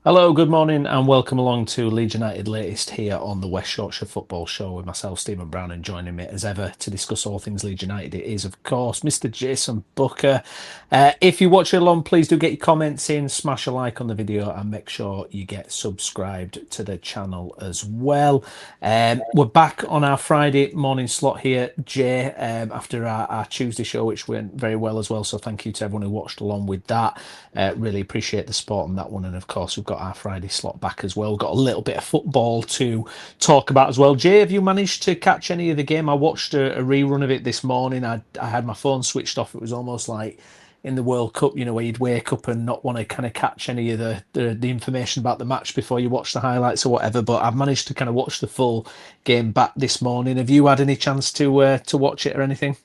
Hello, good morning, and welcome along to Leeds United latest here on the West Yorkshire Football Show with myself, Stephen Brown, and joining me as ever to discuss all things Leeds United. It is, of course, Mr. Jason Booker. If you watch along, please do get your comments in, smash a like on the video, and make sure you get subscribed to the channel as well. We're back on our Friday morning slot here, Jay, after our Tuesday show, which went very well as well. So thank you to everyone who watched along with that. Really appreciate the support on that one. And of course, we've got our Friday slot back as well. Got a little bit of football to talk about as well. Jay, have you managed to catch any of the game? I watched a rerun of it this morning. I had my phone switched off. It was almost like in the World Cup, where you'd wake up and not want to kind of catch any of the information about the match before you watch the highlights or whatever. But I've managed to kind of watch the full game back this morning. Have you had any chance to watch it or anything?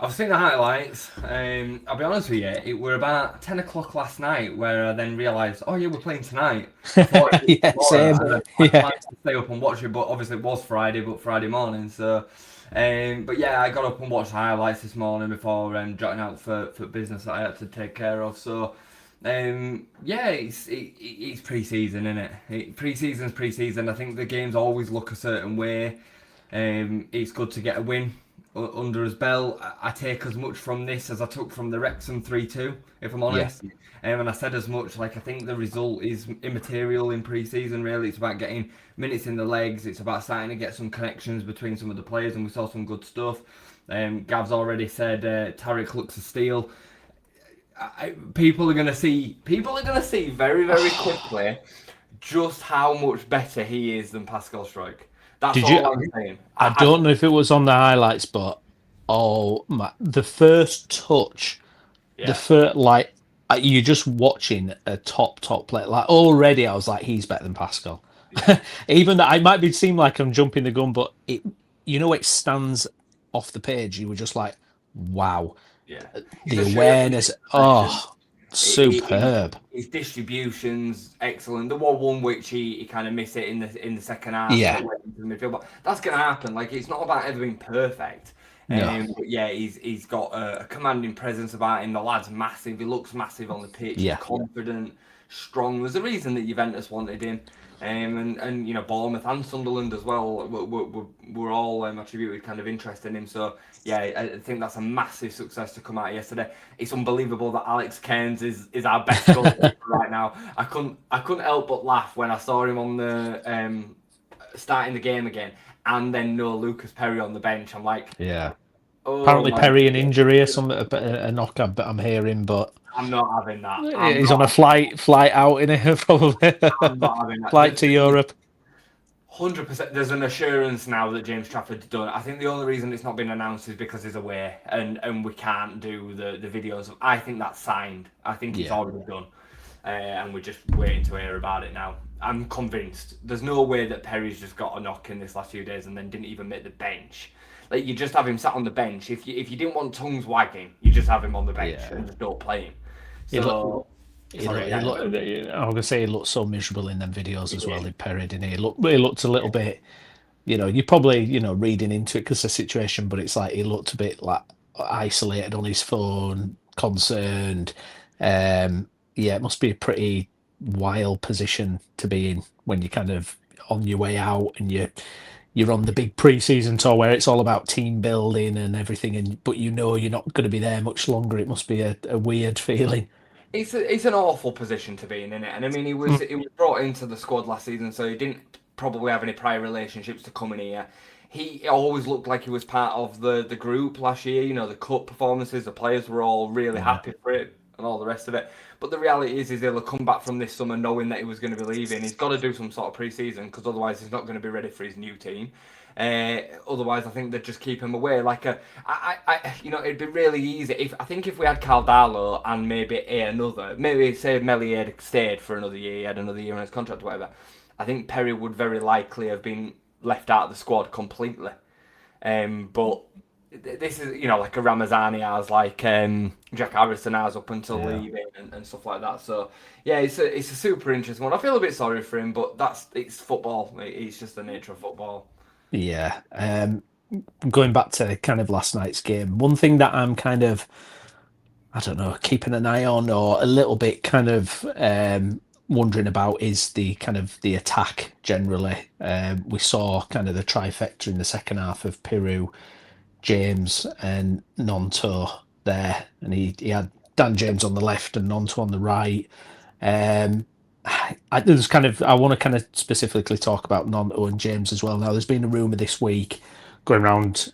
I've seen the highlights. I'll be honest with you, it were about 10 o'clock last night where I then realised, oh yeah, we're playing tonight. I thought it was Yeah, tomorrow, same. and I Yeah, planned to stay up and watch it, but obviously it was Friday, but Friday morning. But yeah, I got up and watched the highlights this morning before jotting out for business that I had to take care of. Yeah, it's pre-season, isn't it? Pre-season's pre-season. I think the games always look a certain way. It's good to get a win under his belt. I take as much from this as I took from the Wrexham 3-2, if I'm yeah, honest. And I said as much, like, I think the result is immaterial in pre-season, really. It's about getting minutes in the legs. It's about starting to get some connections between some of the players, and we saw some good stuff. Gav's already said Tarek looks a steal. People are gonna see very, very quickly just how much better he is than Pascal Strike. That's Did you? all I'm saying. I don't know if it was on the highlights, but oh my, the first touch, the Yeah. first like you're just watching a top player. Like already, I was like, he's better than Pascal. Yeah. Even that I might be seem like I'm jumping the gun, but it stands off the page. You were just like, wow, Yeah, he's a the sure awareness. possession. Oh, superb. His distributions excellent. There was one which he kind of missed it in the second half and Yeah, it went into the midfield, but that's gonna happen. Like it's not about ever being perfect. no, But yeah, he's got a commanding presence about him. The lad's massive. He looks massive on the pitch. He's yeah, confident, strong. There's a reason that Juventus wanted him. And Bournemouth and Sunderland as well were all attributed kind of interest in him. So yeah, I think that's a massive success to come out yesterday. It's unbelievable that Alex Cairns is our best goalkeeper right now. I couldn't help but laugh when I saw him on the starting the game again, and then no Lucas Perry on the bench. I'm like, yeah. oh Apparently, my Perry an God, injury or something, a knock. I'm hearing, but. I'm not having that. I'm He's on a not. flight out in it, probably. I'm not having that. Flight to Europe. 100%. There's an assurance now that James Trafford's done. I think the only reason it's not been announced is because he's away and we can't do the videos. I think that's signed. I think it's Yeah. already done. And we're just waiting to hear about it now. I'm convinced. There's no way that Perry's just got a knock in this last few days and then didn't even make the bench. Like you just have him sat on the bench. If you didn't want tongues wagging, you just have him on the bench Yeah. and just don't play him. He look, So sorry, I was gonna say he looked so miserable in them videos as well. He Perry, didn't he? He looked a little bit. You're probably reading into it because of the situation, but it's like he looked a bit like isolated on his phone, concerned. Yeah, it must be a pretty wild position to be in when you're kind of on your way out and you're on the big pre-season tour where it's all about team building and everything, and but you're not going to be there much longer. It must be a weird feeling. it's an awful position to be in, isn't it? And I mean, he was brought into the squad last season, so he didn't probably have any prior relationships to come in here. He always looked like he was part of the group last year. The cup performances, the players were all really Yeah. happy for it and all the rest of it. But the reality is he'll have come back from this summer knowing that he was going to be leaving. He's got to do some sort of pre-season because otherwise he's not going to be ready for his new team. Otherwise, I think they'd just keep him away. It'd be really easy if we had Caldalo and maybe say Melly had stayed for another year, he had another year on his contract or whatever. I think Perry would very likely have been left out of the squad completely. But this is like a Ramazani has, like Jack Harrison has up until Yeah. leaving and stuff like that. So yeah, it's a super interesting one. I feel a bit sorry for him, but it's football. It's just the nature of football. Yeah. Going back to kind of last night's game, one thing that I'm kind of, I don't know, keeping an eye on or a little bit kind of wondering about is the kind of the attack generally. We saw kind of the trifecta in the second half of Peru, James and Nonto there, and he had Dan James on the left and Nonto on the right. Um, there's kind of I want to kind of specifically talk about Nonto and James as well. Now, there's been a rumor this week going around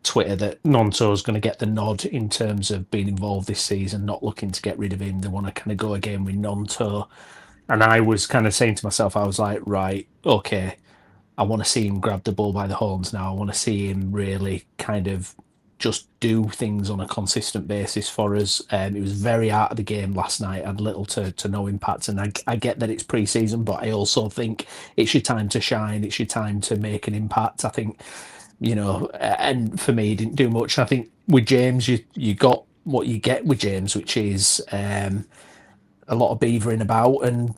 Twitter that Nonto is going to get the nod in terms of being involved this season, not looking to get rid of him. They want to kind of go again with Nonto. And I was kind of saying to myself, I was like, right, okay, I want to see him grab the ball by the horns now. I want to see him really kind of just do things on a consistent basis for us. It was very out of the game last night, had little to no impact. And I get that it's pre season, but I also think it's your time to shine. It's your time to make an impact. I think, and for me, he didn't do much. I think with James, you got what you get with James, which is a lot of beavering about and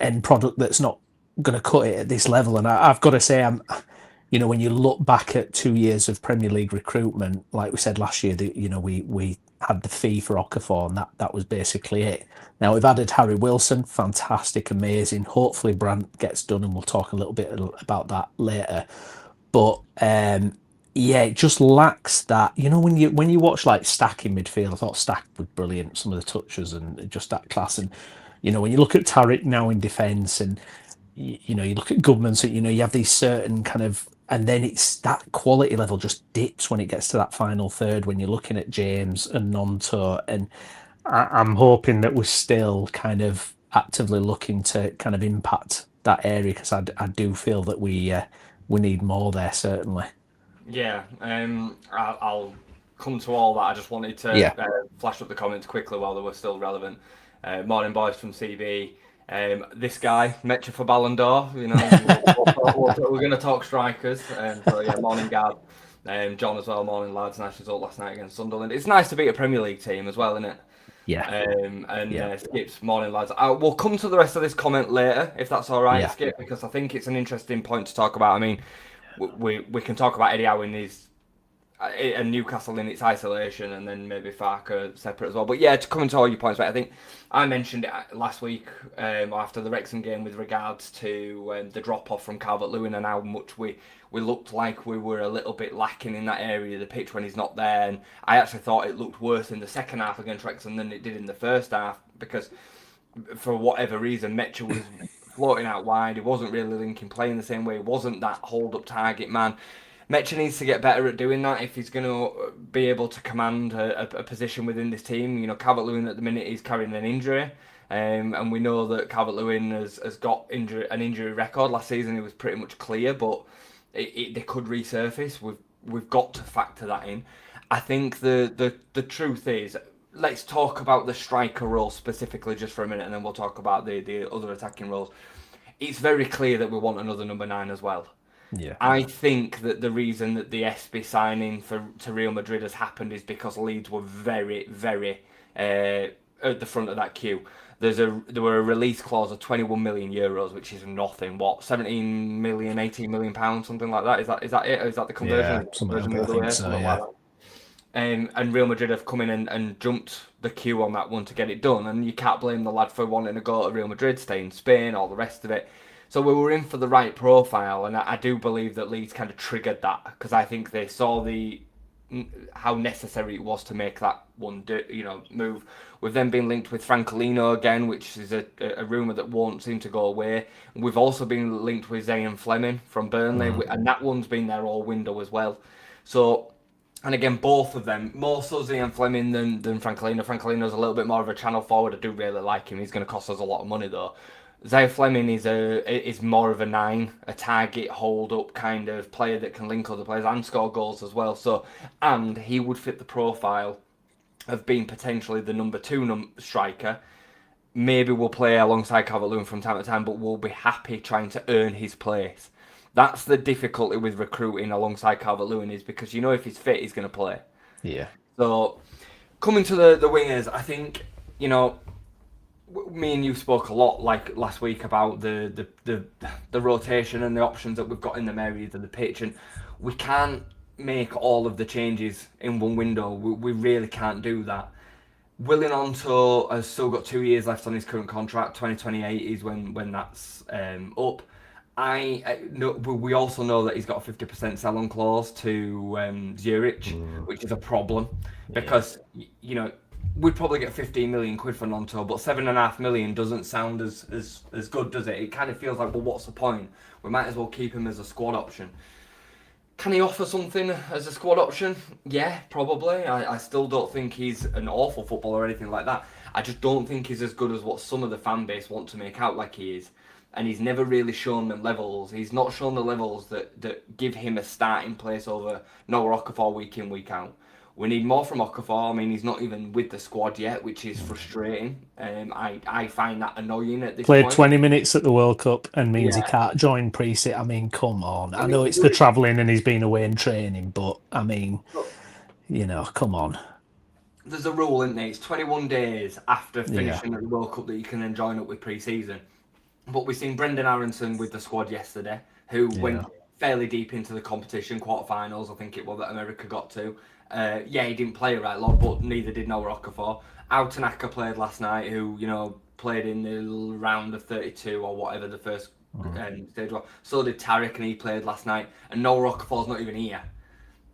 end product that's not going to cut it at this level. And I've got to say, when you look back at 2 years of Premier League recruitment, like we said last year, we had the fee for Okafor, and that was basically it. Now we've added Harry Wilson, fantastic, amazing. Hopefully Brandt gets done, and we'll talk a little bit about that later. But yeah, it just lacks that. When you watch like Stack in midfield, I thought Stack was brilliant. Some of the touches and just that class. And when you look at Tarek now in defence, and you look at governments, you have these certain kind of, and then it's that quality level just dips when it gets to that final third. When you're looking at James and Nonto, and I'm hoping that we're still kind of actively looking to kind of impact that area, because I do feel that we need more there, certainly. Yeah, I'll come to all that. I just wanted to flash up the comments quickly while they were still relevant. Morning, boys from CB. This guy, Mecha for Ballon d'Or. We're going to talk strikers. So yeah, morning, Gab. John as well. Morning, lads. Nice result last night against Sunderland. It's nice to beat a Premier League team as well, isn't it? Yeah. Skip's morning, lads. We'll come to the rest of this comment later, if that's all right, Skip, because I think it's an interesting point to talk about. I mean, we can talk about Eddie Howe and Newcastle in its isolation, and then maybe Farker separate as well. But yeah, to come into all your points, I think I mentioned it last week after the Wrexham game with regards to the drop off from Calvert-Lewin and how much we looked like we were a little bit lacking in that area of the pitch when he's not there. And I actually thought it looked worse in the second half against Wrexham than it did in the first half, because for whatever reason, Metcha was floating out wide. He wasn't really linking play in the same way. He wasn't that hold-up target man. Metcha needs to get better at doing that if he's going to be able to command a position within this team. Calvert-Lewin at the minute is carrying an injury, and we know that Calvert-Lewin has got an injury record. Last season it was pretty much clear, but they could resurface. We've got to factor that in. I think the truth is, let's talk about the striker role specifically just for a minute, and then we'll talk about the other attacking roles. It's very clear that we want another number 9 as well. Yeah. I think that the reason that the SB signing to Real Madrid has happened is because Leeds were very, very at the front of that queue. There were a release clause of 21 million euros, which is nothing. What, 17 million, 18 million pounds, something like that? Is that it? Or is that the conversion? Yeah, something like that. So, yeah. And Real Madrid have come in and jumped the queue on that one to get it done. And you can't blame the lad for wanting to go to Real Madrid, stay in Spain, all the rest of it. So we were in for the right profile, and I do believe that Leeds kind of triggered that, because I think they saw how necessary it was to make that one move. We've then been linked with Francolino again, which is a rumour that won't seem to go away. We've also been linked with Zayn Fleming from Burnley, and that one's been there all window as well. So, and again, both of them, more so Zayn Fleming than Francolino. Francolino's a little bit more of a channel forward. I do really like him. He's going to cost us a lot of money though. Zayn Fleming is more of a 9, a target hold-up kind of player that can link other players and score goals as well. So, and he would fit the profile of being potentially the number 2 striker. Maybe we'll play alongside Calvert-Lewin from time to time, but we'll be happy trying to earn his place. That's the difficulty with recruiting alongside Calvert-Lewin, is because if he's fit, he's going to play. Yeah. So, coming to the wingers, I think, me and you spoke a lot like last week about the rotation and the options that we've got in the areas of the pitch, and we can't make all of the changes in one window. We really can't do that. Willing Onto has still got 2 years left on his current contract. 2028 is when that's up. I know, we also know that he's got a 50% sell-on clause to Zurich, which is a problem because we'd probably get 15 million quid for Nonto, but 7.5 million doesn't sound as good, does it? It kind of feels like, well, what's the point? We might as well keep him as a squad option. Can he offer something as a squad option? Yeah, probably. I still don't think he's an awful footballer or anything like that. I just don't think he's as good as what some of the fan base want to make out like he is. And he's never really shown them levels. He's not shown the levels that give him a starting place over Noah Okafor week in, week out. We need more from Okafor. I mean, he's not even with the squad yet, which is frustrating. I find that annoying at this Played point. 20 minutes at the World Cup and means he Yeah. can't join pre-sit. I mean, come on. I mean, know it's the travelling and he's been away and training, but I mean, come on. There's a rule, isn't there? It's 21 days after finishing at the World Cup that you can then join up with pre-season. But we've seen Brendan Aronson with the squad yesterday, who went fairly deep into the competition, quarterfinals, I think it was, that America got to. He didn't play a right lot, but neither did Noah Okafor. Autanaka played last night, who, played in the round of 32 or whatever the first stage was. So did Tarek, and he played last night. And Noah Okafor's not even here.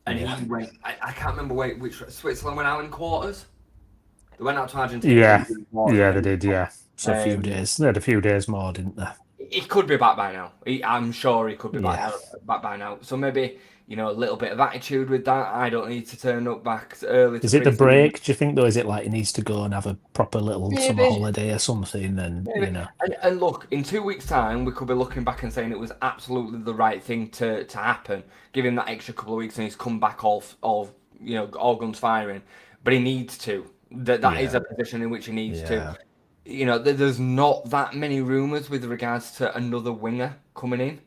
And he went, I can't remember which Switzerland went out in quarters. They went out to Argentina. Yeah, they did, yeah. So a few days. They had a few days more, didn't they? He could be back by now. I'm sure he could be back by now. So maybe, a little bit of attitude with that. I don't need to turn up back early. Is it the break, do you think, though? Is it like he needs to go and have a proper little summer holiday or something? And, And look, in 2 weeks' time, we could be looking back and saying it was absolutely the right thing to happen. Give him that extra couple of weeks and he's come back all guns firing. But he needs to. That is a position in which he needs to. There's not that many rumours with regards to another winger coming in.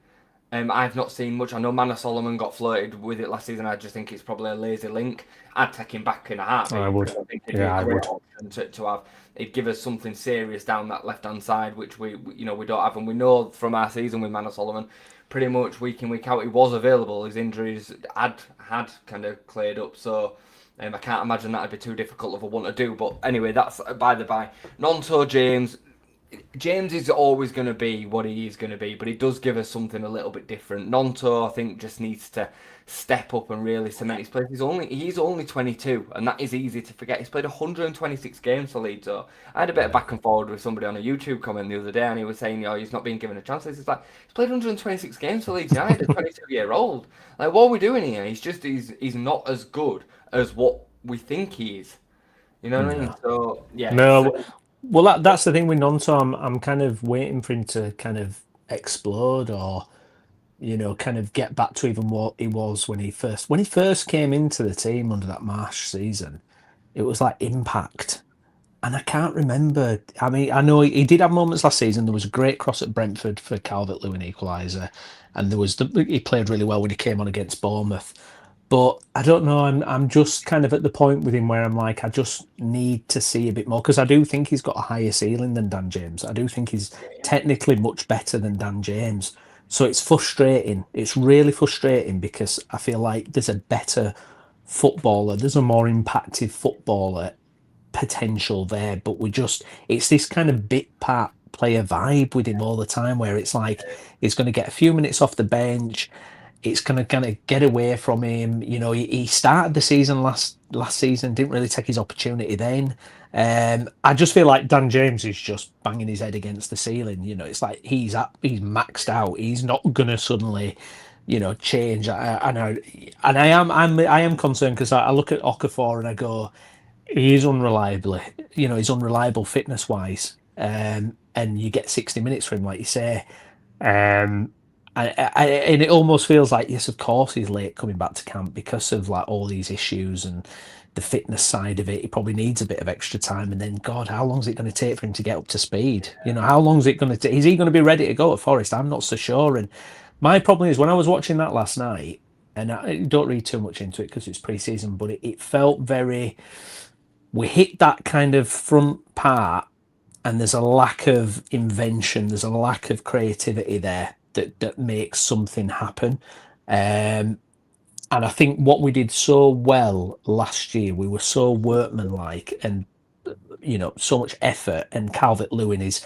I've not seen much. I know Manor Solomon got flirted with it last season. I just think it's probably a lazy link. I'd take him back in a heartbeat. I would. I would. To have. It'd give us something serious down that left-hand side, which we don't have. And we know from our season with Manor Solomon, pretty much week in, week out, he was available. His injuries had kind of cleared up. So I can't imagine that'd be too difficult of a one to do. But anyway, that's by the by. Nonto James is always going to be what he is going to be, but he does give us something a little bit different. Nonto, I think, just needs to step up and really cement his place. He's only 22, and that is easy to forget. He's played 126 games for Leeds. So I had a bit of back and forward with somebody on a YouTube comment the other day, and he was saying, he's not being given a chance. It's like, he's played 126 games for Leeds United, a 22-year-old. Like, what are we doing here? He's not as good as what we think he is. You know what I mean? So, yeah. No. Well, that's the thing with Nonto. I'm kind of waiting for him to kind of explode or, kind of get back to even what he was when he first came into the team under that Marsh season. It was like impact. And I can't remember. I mean, I know he did have moments last season. There was a great cross at Brentford for Calvert-Lewin equaliser. And he played really well when he came on against Bournemouth. But I don't know. I'm just kind of at the point with him where I'm like, I just need to see a bit more because I do think he's got a higher ceiling than Dan James. I do think he's technically much better than Dan James. So it's frustrating. It's really frustrating because I feel like there's a better footballer. There's a more impacted footballer potential there. But it's this kind of bit part player vibe with him all the time where it's like he's going to get a few minutes off the bench. It's going to kind of get away from him. He started the season last season, didn't really take his opportunity then. I just feel like Dan James is just banging his head against the ceiling. It's like he's maxed out. He's not going to suddenly, change. I am concerned because I look at Okafor and I go, he is unreliable. He's unreliable fitness wise. And you get 60 minutes from him, like you say. And it almost feels like, yes, of course he's late coming back to camp because of like all these issues and the fitness side of it. He probably needs a bit of extra time. And then, God, how long is it going to take for him to get up to speed? How long is it going to take? Is he going to be ready to go at Forest? I'm not so sure. And my problem is when I was watching that last night, and I don't read too much into it because it's pre-season, but it felt very, we hit that kind of front part and there's a lack of invention. There's a lack of creativity there that makes something happen. And I think what we did so well last year, we were so workmanlike and so much effort, and Calvert-Lewin is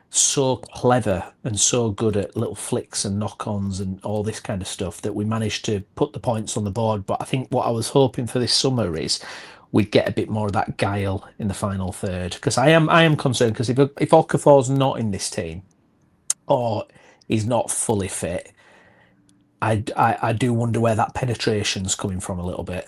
so clever and so good at little flicks and knock-ons and all this kind of stuff that we managed to put the points on the board. But I think what I was hoping for this summer is we'd get a bit more of that guile in the final third, because I am concerned, because if Okafor's not in this team or he's not fully fit, I do wonder where that penetration's coming from a little bit.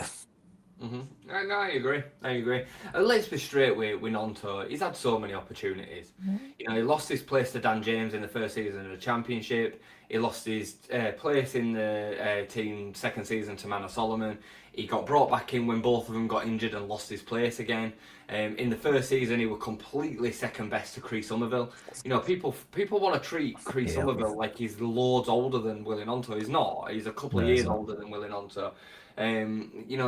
I agree. I agree. And let's be straight with Nonto. He's had so many opportunities. He lost his place to Dan James in the first season of the Championship. He lost his place in the team second season to Manor Solomon. He got brought back in when both of them got injured and lost his place again. In the first season, he was completely second best to Chris Somerville. People want to treat Chris Somerville like he's loads older than Willie Nonto. He's not. He's a couple of years older than Willie Nonto.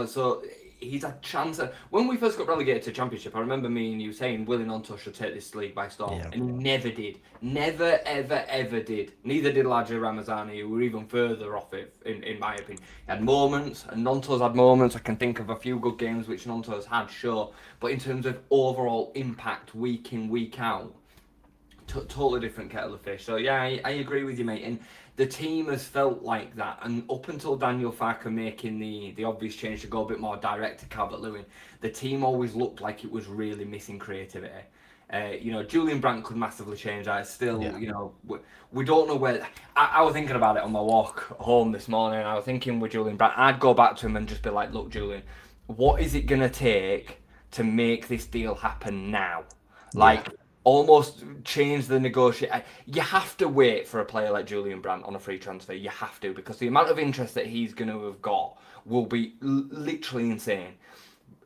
So he's a chance. When we first got relegated to Championship, I remember me and you saying Willie Nonto should take this league by storm, and he never did. Never, ever, ever did. Neither did Ladji Ramazani, who were even further off it, in my opinion. He had moments, and Nonto's had moments. I can think of a few good games which Nonto's had, sure. But in terms of overall impact, week in, week out, totally different kettle of fish. So yeah, I agree with you, mate. And the team has felt like that, and up until Daniel Farker making the obvious change to go a bit more direct to Calvert-Lewin, the team always looked like it was really missing creativity. Julian Brandt could massively change that. Still, we don't know where. I was thinking about it on my walk home this morning. I was thinking with Julian Brandt, I'd go back to him and just be like, look, Julian, what is it going to take to make this deal happen now? Almost change the negotiation. You have to wait for a player like Julian Brandt on a free transfer. You have to, because the amount of interest that he's going to have got will be literally insane.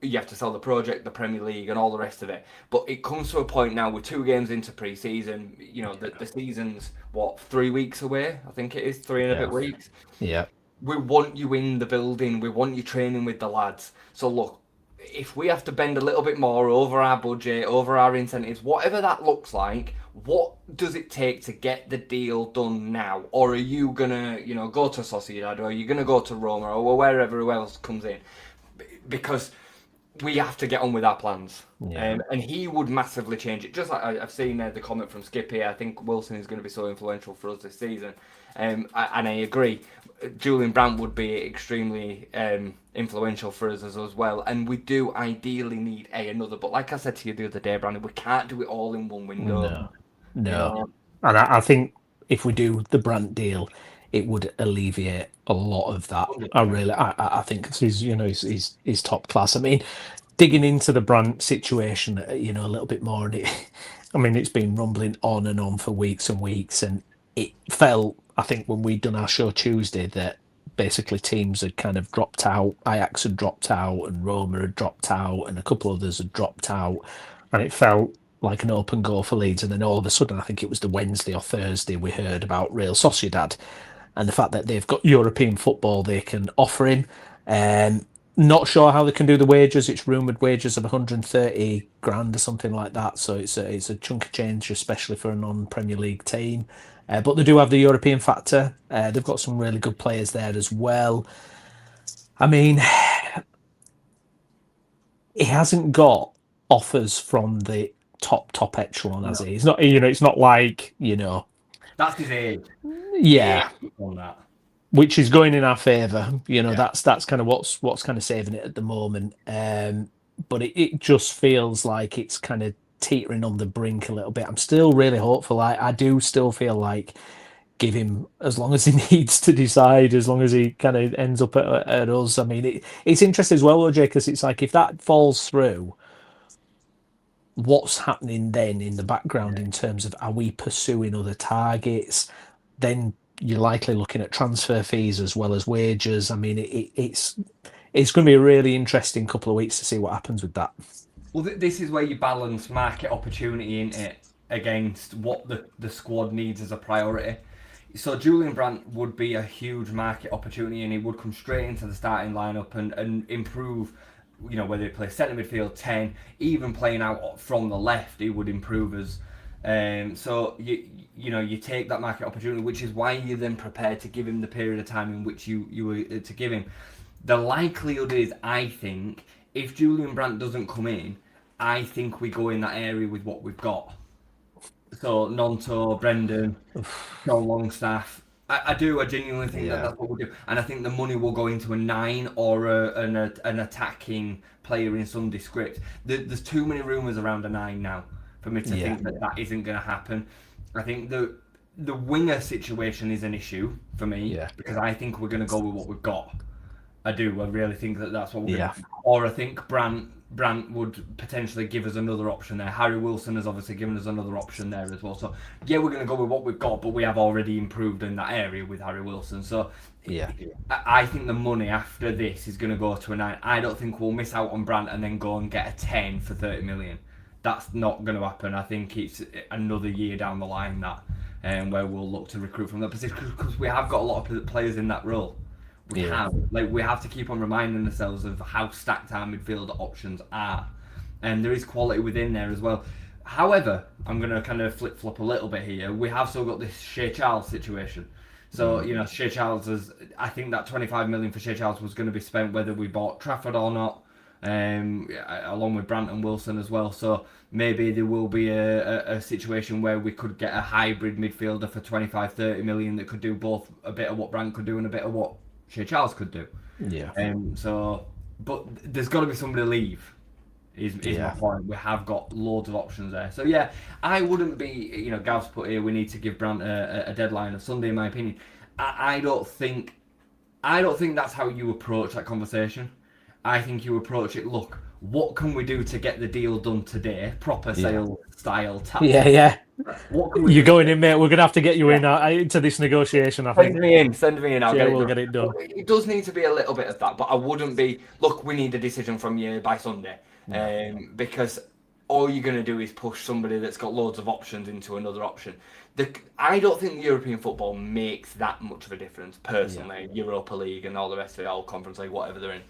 You have to sell the project, the Premier League, and all the rest of it. But it comes to a point now, with 2 games into pre-season, the season's, 3 weeks away? I think it is, 3 and a bit weeks. Yeah. We want you in the building. We want you training with the lads. So look, if we have to bend a little bit more over our budget, over our incentives, whatever that looks like, what does it take to get the deal done now? Or are you going to, go to Sociedad, or are you going to go to Roma, or wherever else comes in? Because we have to get on with our plans. And he would massively change it. Just like I've seen the comment from Skippy, I think Wilson is going to be so influential for us this season. And I agree. Julian Brandt would be extremely influential for us as well. And we do ideally need another. But like I said to you the other day, Brandon, we can't do it all in one window. No. And I think if we do the Brandt deal, it would alleviate a lot of that. I think he's top class. I mean, digging into the Brandt situation, a little bit more, and it's been rumbling on and on for weeks and weeks, and it felt, I think, when we'd done our show Tuesday, that basically teams had kind of dropped out. Ajax had dropped out, and Roma had dropped out, and a couple others had dropped out, and it felt like an open goal for Leeds. And then all of a sudden, I think it was the Wednesday or Thursday, we heard about Real Sociedad and the fact that they've got European football they can offer him. Not sure how they can do the wages. It's rumoured wages of 130 grand or something like that. So it's a chunk of change, especially for a non-Premier League team. But they do have the European factor. They've got some really good players there as well. I mean, he hasn't got offers from the top echelon, has he? It's not, it's not like, That's his age. Yeah. On that. Which is going in our favour. That's kind of what's kind of saving it at the moment. But it just feels like it's kind of teetering on the brink a little bit. I'm still really hopeful. I do still feel like give him as long as he needs to decide, as long as he kind of ends up at us. I mean, it's interesting as well, OJ, because it's like if that falls through, what's happening then in the background in terms of, are we pursuing other targets? Then you're likely looking at transfer fees as well as wages. I mean, it's going to be a really interesting couple of weeks to see what happens with that. Well, this is where you balance market opportunity in it against what the squad needs as a priority. So Julian Brandt would be a huge market opportunity, and he would come straight into the starting lineup and improve. Whether he plays centre midfield, 10, even playing out from the left, he would improve us. So you take that market opportunity, which is why you're then prepared to give him the period of time in which you were to give him. The likelihood is, I think, if Julian Brandt doesn't come in, I think we go in that area with what we've got. So Nonto, Brendan, John Longstaff. I do. I genuinely think that Yeah, that's what we'll do, and I think the money will go into a 9 or an attacking player in some script. There's too many rumours around a 9 now for me to yeah, think that isn't going to happen. I think the winger situation is an issue for me yeah, because I think we're going to go with what we've got. I do. I really think that that's what we're going yeah, to do. Or I think Brant would potentially give us another option there. Harry Wilson has obviously given us another option there as well. So yeah, we're going to go with what we've got, but we have already improved in that area with Harry Wilson. So yeah, I think the money after this is going to go to a 9. I don't think we'll miss out on Brant and then go and get a 10 for 30 million. That's not going to happen. I think it's another year down the line that where we'll look to recruit from that position because we have got a lot of players in that role. yeah, We have to keep on reminding ourselves of how stacked our midfield options are, and there is quality within there as well. However, I'm going to kind of flip flop a little bit here. We have still got this Shea Charles situation. So Shea Charles is. I think that 25 million for Shea Charles was going to be spent whether we bought Trafford or not, along with Brant and Wilson as well. So maybe there will be a situation where we could get a hybrid midfielder for 25, 30 million that could do both a bit of what Brant could do and a bit of what Shea Charles could do. yeah, But there's got to be somebody to leave. Is my point. We have got loads of options there. So yeah, I wouldn't be. Gav's put here. We need to give Brant a deadline of Sunday. In my opinion, I don't think that's how you approach that conversation. I think you approach it. Look, what can we do to get the deal done today? Proper sale style tactic. yeah, yeah. What can we You're do going in, mate. We're gonna have to get you in into this negotiation. I think. Send me in. I'll We'll get it done. It does need to be a little bit of that, but I wouldn't be. Look, we need a decision from you by Sunday, because all you're going to do is push somebody that's got loads of options into another option. I don't think European football makes that much of a difference personally. Europa League and all the rest of it, all Conference League, whatever they're in.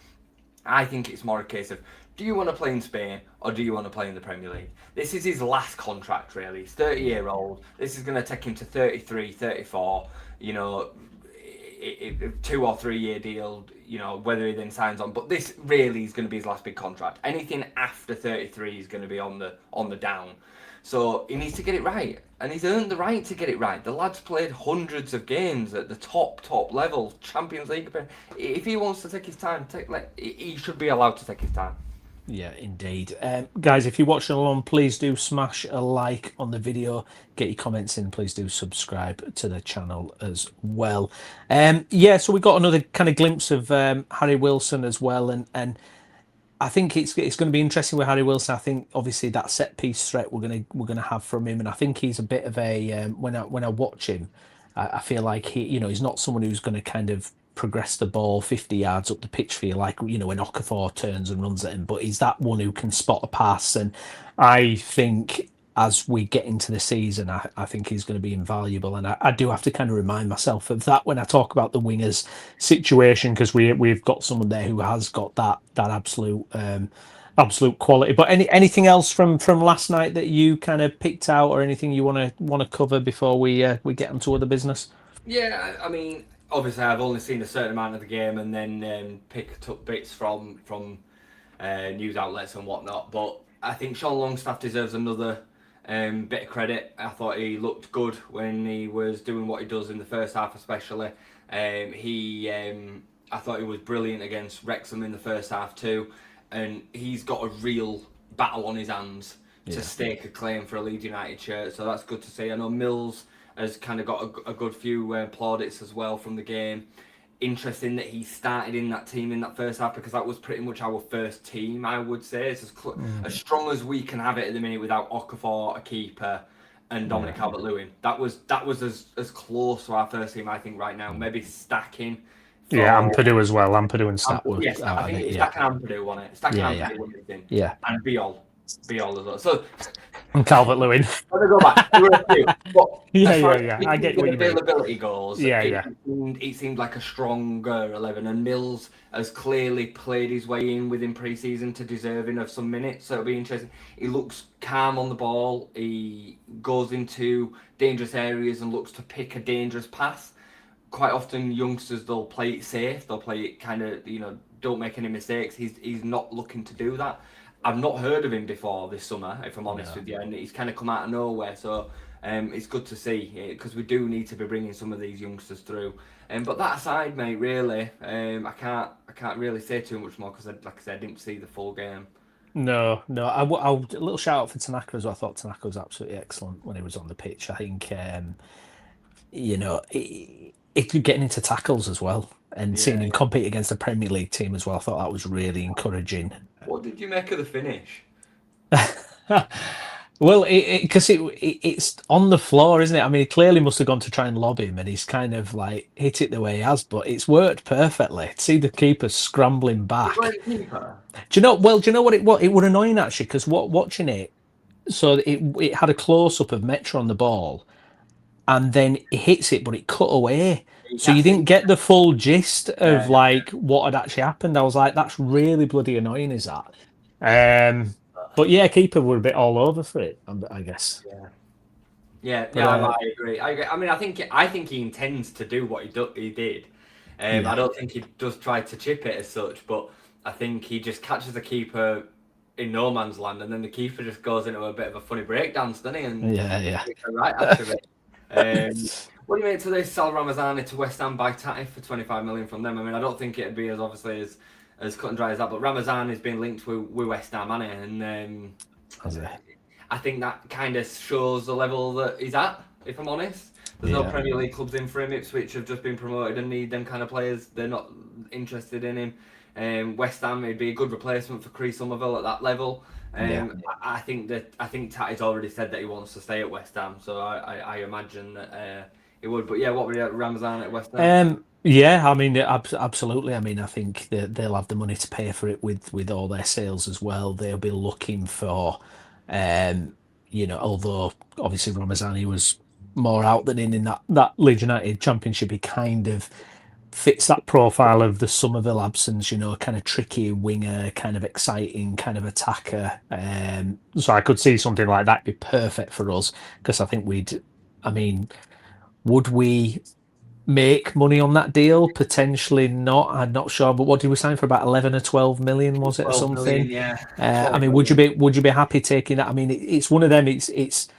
I think it's more a case of, do you want to play in Spain or do you want to play in the Premier League? This is his last contract, really. He's 30-year-old. This is going to take him to 33, 34. 2 or 3 year deal, whether he then signs on. But this really is going to be his last big contract. Anything after 33 is going to be on the down. So he needs to get it right. And he's earned the right to get it right. The lad's played hundreds of games at the top level, Champions League. If he wants to take his time, he should be allowed to take his time. Yeah, indeed. Guys, if you're watching along, please do smash a like on the video. Get your comments in. Please do subscribe to the channel as well. So we got another kind of glimpse of Harry Wilson as well. And I think it's going to be interesting with Harry Wilson. I think obviously that set piece threat we're gonna have from him, and I think he's a bit of a when I watch him, I feel like he's not someone who's going to kind of progress the ball 50 yards up the pitch for you like when Okafor turns and runs at him, but he's that one who can spot a pass, and I think as we get into the season, I think he's going to be invaluable, and I do have to kind of remind myself of that when I talk about the wingers situation, because we've got someone there who has got that absolute quality. But anything else from last night that you kind of picked out, or anything you want to cover before we get onto other business? Yeah, I mean, obviously I've only seen a certain amount of the game and then picked up bits from news outlets and whatnot. But I think Sean Longstaff deserves another bit of credit. I thought he looked good when he was doing what he does in the first half, especially. I thought he was brilliant against Wrexham in the first half too, and he's got a real battle on his hands to stake a claim for a Leeds United shirt. So that's good to see. I know Mills has kind of got a good few plaudits as well from the game. Interesting that he started in that team in that first half, because that was pretty much our first team, I would say. It's as strong as we can have it at the minute without Okafor, a keeper, and Dominic Calvert-Lewin. That was as close to our first team, I think, right now. Maybe stacking. Ampadu as well. Ampadu and Stack. Yes, I think it's Stack and Ampadu on it. Stack and Ampadu won everything. Yeah. And Biol as well. So. And Calvert-Lewin. Let me go back. There were a few. But I get what you mean. Availability goals. It seemed like a stronger 11, and Mills has clearly played his way in within pre-season to deserving of some minutes. So it'll be interesting. He looks calm on the ball. He goes into dangerous areas and looks to pick a dangerous pass. Quite often, youngsters, they'll play it safe. They'll play it kind of, don't make any mistakes. He's not looking to do that. I've not heard of him before this summer, if I'm honest No. with you, and he's kind of come out of nowhere. So it's good to see because we do need to be bringing some of these youngsters through. But that aside, mate, really, I can't really say too much more because, like I said, I didn't see the full game. No, no. A little shout out for Tanaka as well. I thought Tanaka was absolutely excellent when he was on the pitch. I think, it getting into tackles as well and seeing Yeah, him yeah. compete against a Premier League team as well. I thought that was really encouraging. What did you make of the finish? Well, because it's on the floor, isn't it? I mean, he clearly must have gone to try and lob him, and he's kind of like hit it the way he has, but it's worked perfectly. See the keeper scrambling You back. blame the keeper? Do you know? Well, do you know what it was annoying actually? Because watching it, so it had a close up of Metro on the ball, and then it hits it, but it cut away. You So can't you see. didn't get the full gist of Yeah, like what had actually happened. I was like, that's really bloody annoying, is that? Um, but yeah, keeper were a bit all over for it, I guess. yeah. Yeah, But yeah, I agree. I agree. I mean, I think he intends to do what he did. I yeah, don't think he does try to chip it as such, but I think he just catches the keeper in no man's land, and then the keeper just goes into a bit of a funny breakdance, doesn't he? And yeah, takes a right after it. What do you make to this Sal Ramazani to West Ham by Tati for 25 million from them? I mean, I don't think it'd be as obviously as cut and dry as that, but Ramazani's been linked with West Ham, hasn't he? And yeah, I think that kind of shows the level that he's at, if I'm honest. There's no yeah, Premier League clubs in for him. Ipswich have just been promoted and need them kind of players. They're not interested in him. West Ham, it'd be a good replacement for Chris Somerville at that level. yeah. I think Tati's already said that he wants to stay at West Ham, so I imagine that he would. But yeah, what would you Ramazan at West Ham? Yeah, I mean, absolutely. I mean, I think that they'll have the money to pay for it with all their sales as well. They'll be looking for, um, although obviously Ramazani was more out than in that Leeds United Championship, he kind of fits that profile of the Somerville absence. Kind of tricky winger, kind of exciting, kind of attacker. So I could see something like that be perfect for us because I think we'd. I mean, would we make money on that deal? Potentially not. I'm not sure. But what did we sign for? About 11 or 12 million, was it, or 12 million, something? yeah. I 12 mean, would you million. be happy taking that? I mean, it's one of them. It's.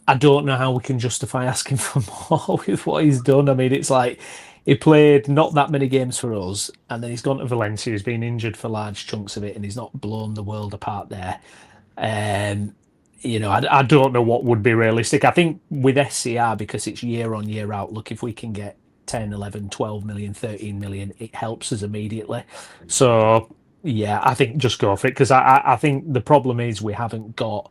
I don't know how we can justify asking for more with what he's done. I mean, it's like he played not that many games for us, and then he's gone to Valencia. He's been injured for large chunks of it, and he's not blown the world apart there. Um, I don't know what would be realistic. I think with SCR, because it's year on, year out, look, if we can get 10, 11, 12 million, 13 million, it helps us immediately. So, yeah, I think just go for it because I think the problem is we haven't got,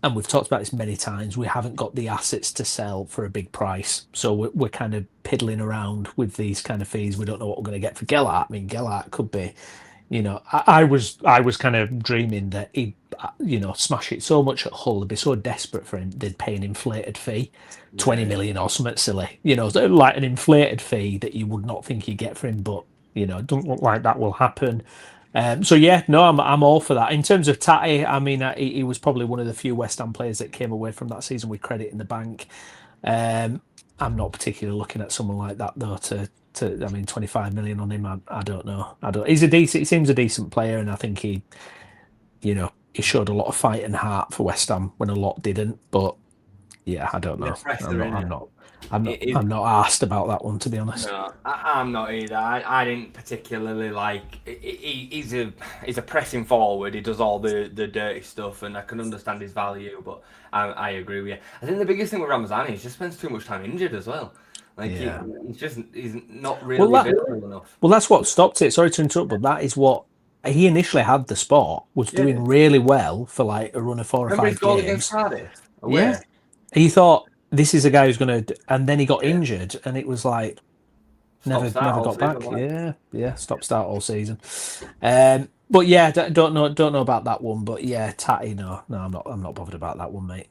and we've talked about this many times, we haven't got the assets to sell for a big price. So we're kind of piddling around with these kind of fees. We don't know what we're going to get for Gellart. I mean, Gellart could be, I was kind of dreaming that he'd, smash it so much at Hull, they'd be so desperate for him, they'd pay an inflated fee, 20 Yeah. million or something silly, so like an inflated fee that you would not think you'd get for him, but, it doesn't look like that will happen. So yeah, no, I'm all for that. In terms of Tati, I mean, he was probably one of the few West Ham players that came away from that season with credit in the bank. Um, I'm not particularly looking at someone like that though. I mean, 25 million on him. I don't know. I don't. He's a decent. He seems a decent player, and I think he showed a lot of fight and heart for West Ham when a lot didn't. But yeah, I don't The know. pressure in it. I'm not asked about that one, to be honest. No, I'm not either. I didn't particularly like. He's a pressing forward. He does all the dirty stuff, and I can understand his value. But I agree with you. I think the biggest thing with Ramazani is he just spends too much time injured as well. Like Yeah. he's not Well, really available enough. Well, that's what stopped it. Sorry to interrupt, but that is what he initially had the spot, was Yeah. doing really well for like a run of 4 or Remember his 5 goal games. against Cardiff? Yeah. Away. He thought this is a guy who's going to, and then he got injured, and it was like never Stop-start all got season, back. wasn't it? Yeah, stop start all season. But yeah, don't know about that one. But yeah, Tatty, no, I'm not bothered about that one, mate.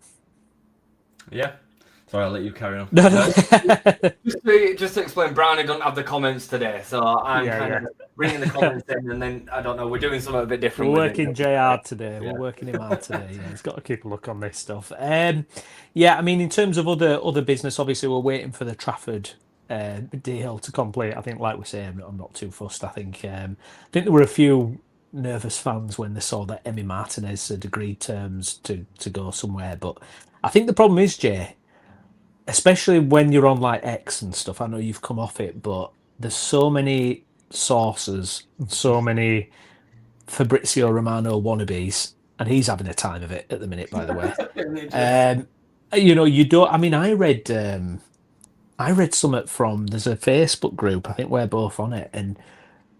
Yeah. Sorry, I'll let you carry on. No, no. Just to explain, Brownie don't have the comments today, so I'm of bringing the comments in, and then I don't know. We're doing something a bit different. We're with working it. Jay hard today. Yeah. We're working him hard today. Yeah, he's got to keep a look on this stuff. Yeah, I mean, in terms of other business, obviously we're waiting for the Trafford deal to complete. I think, like we say, I'm not too fussed. I think there were a few nervous fans when they saw that Emmy Martinez had agreed terms to go somewhere. But I think the problem is, Jay, especially when you're on like X and stuff. I know you've come off it, but there's so many sources and so many Fabrizio Romano wannabes, and he's having a time of it at the minute, by the way. Um, you don't. I mean, I read something from there's a Facebook group. I think we're both on it, and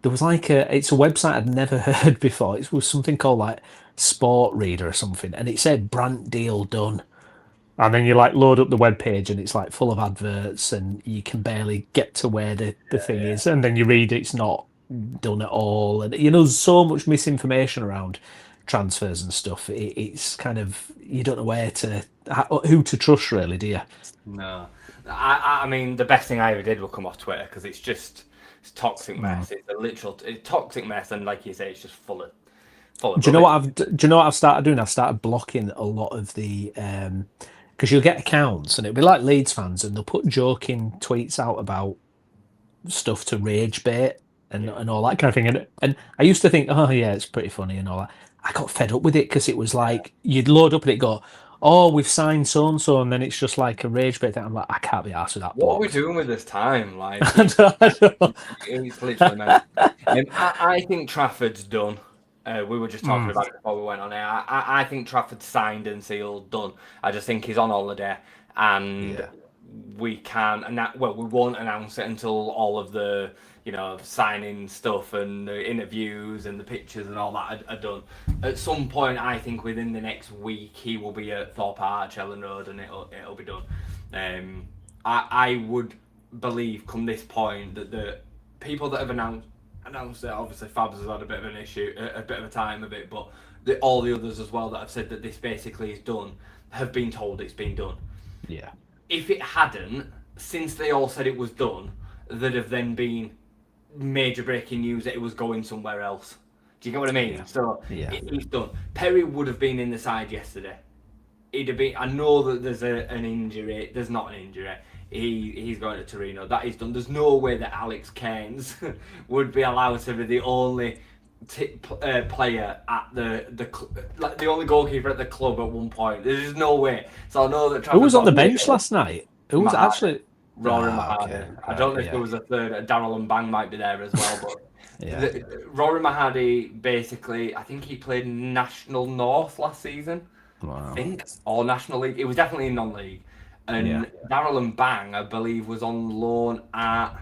there was like it's a website I'd never heard before. It was something called like Sport Reader or something, and it said Brant deal done. And then you like load up the web page and it's like full of adverts and you can barely get to where the thing is. And then you read it's not done at all. And there's so much misinformation around transfers and stuff. It's kind of you don't know who to trust really, do you? No, I mean the best thing I ever did will come off Twitter because it's toxic mess. It's a literal toxic mess, and like you say, it's just full of Do you know rubbish. what I've started doing? I've started blocking a lot of the because you'll get accounts and it'll be like Leeds fans and they'll put joking tweets out about stuff to rage bait Yeah. and all that kind of thing. And I used to think, oh yeah, it's pretty funny and all that. I got fed up with it because it was like you'd load up and it go, oh, we've signed so and so, and then it's just like a rage bait thing. I'm like, I can't be arsed with that What are we blocked. doing with this time? Like, I don't- it's literally meant. I think Trafford's done. We were just talking about it before we went on air. I think Trafford's signed and sealed, done. I just think he's on holiday, and Yeah. we can't. Well, we won't announce it until all of the signing stuff and the interviews and the pictures and all that are done. At some point, I think within the next week, he will be at Thorpe Arch, Ellen Road, and it'll be done. I would believe, come this point, that the people that have announced it, obviously Fabs has had a bit of an issue, a bit of a time of it, but all the others as well that have said that this basically is done have been told it's been done. Yeah. If it hadn't, since they all said it was done, there'd have then been major breaking news that it was going somewhere else. Do you get what I mean? Yeah. So Yeah. it's done. Perry would have been in the side yesterday. He'd have been. I know that there's an injury. There's not an injury. He's going to Torino. That is done. There's no way that Alex Cairns would be allowed to be the only player at the only goalkeeper at the club at one point. There's just no way. So I know that. Who was on the bench last night? Who was actually? Rory Ah, Mahadi. okay. I don't know if Yeah. there was a third. Darrell and Bang might be there as well, but Yeah. Rory Mahadi basically, I think he played National North last season. Wow. I think, or National League. It was definitely in non-league. And Yeah. Darrell and Bang, I believe, was on loan at.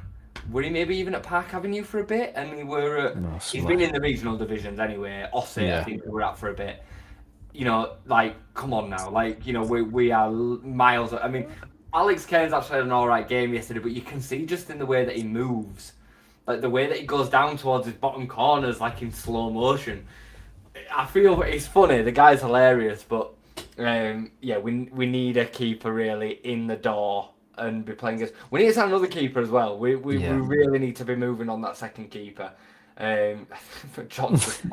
Were he maybe even at Park Avenue for a bit? And he were. No, He's somewhere. been in the regional divisions anyway. Ossett, I Yeah. think, we were at for a bit. Like, come on now. Like, we are miles. I mean, Alex Cairns actually had an alright game yesterday, but you can see just in the way that he moves, like the way that he goes down towards his bottom corners, like in slow motion. I feel it's funny. The guy's hilarious, but we need a keeper really in the door and be playing against. We need to sign another keeper as well. We really need to be moving on that second keeper. For Johnson.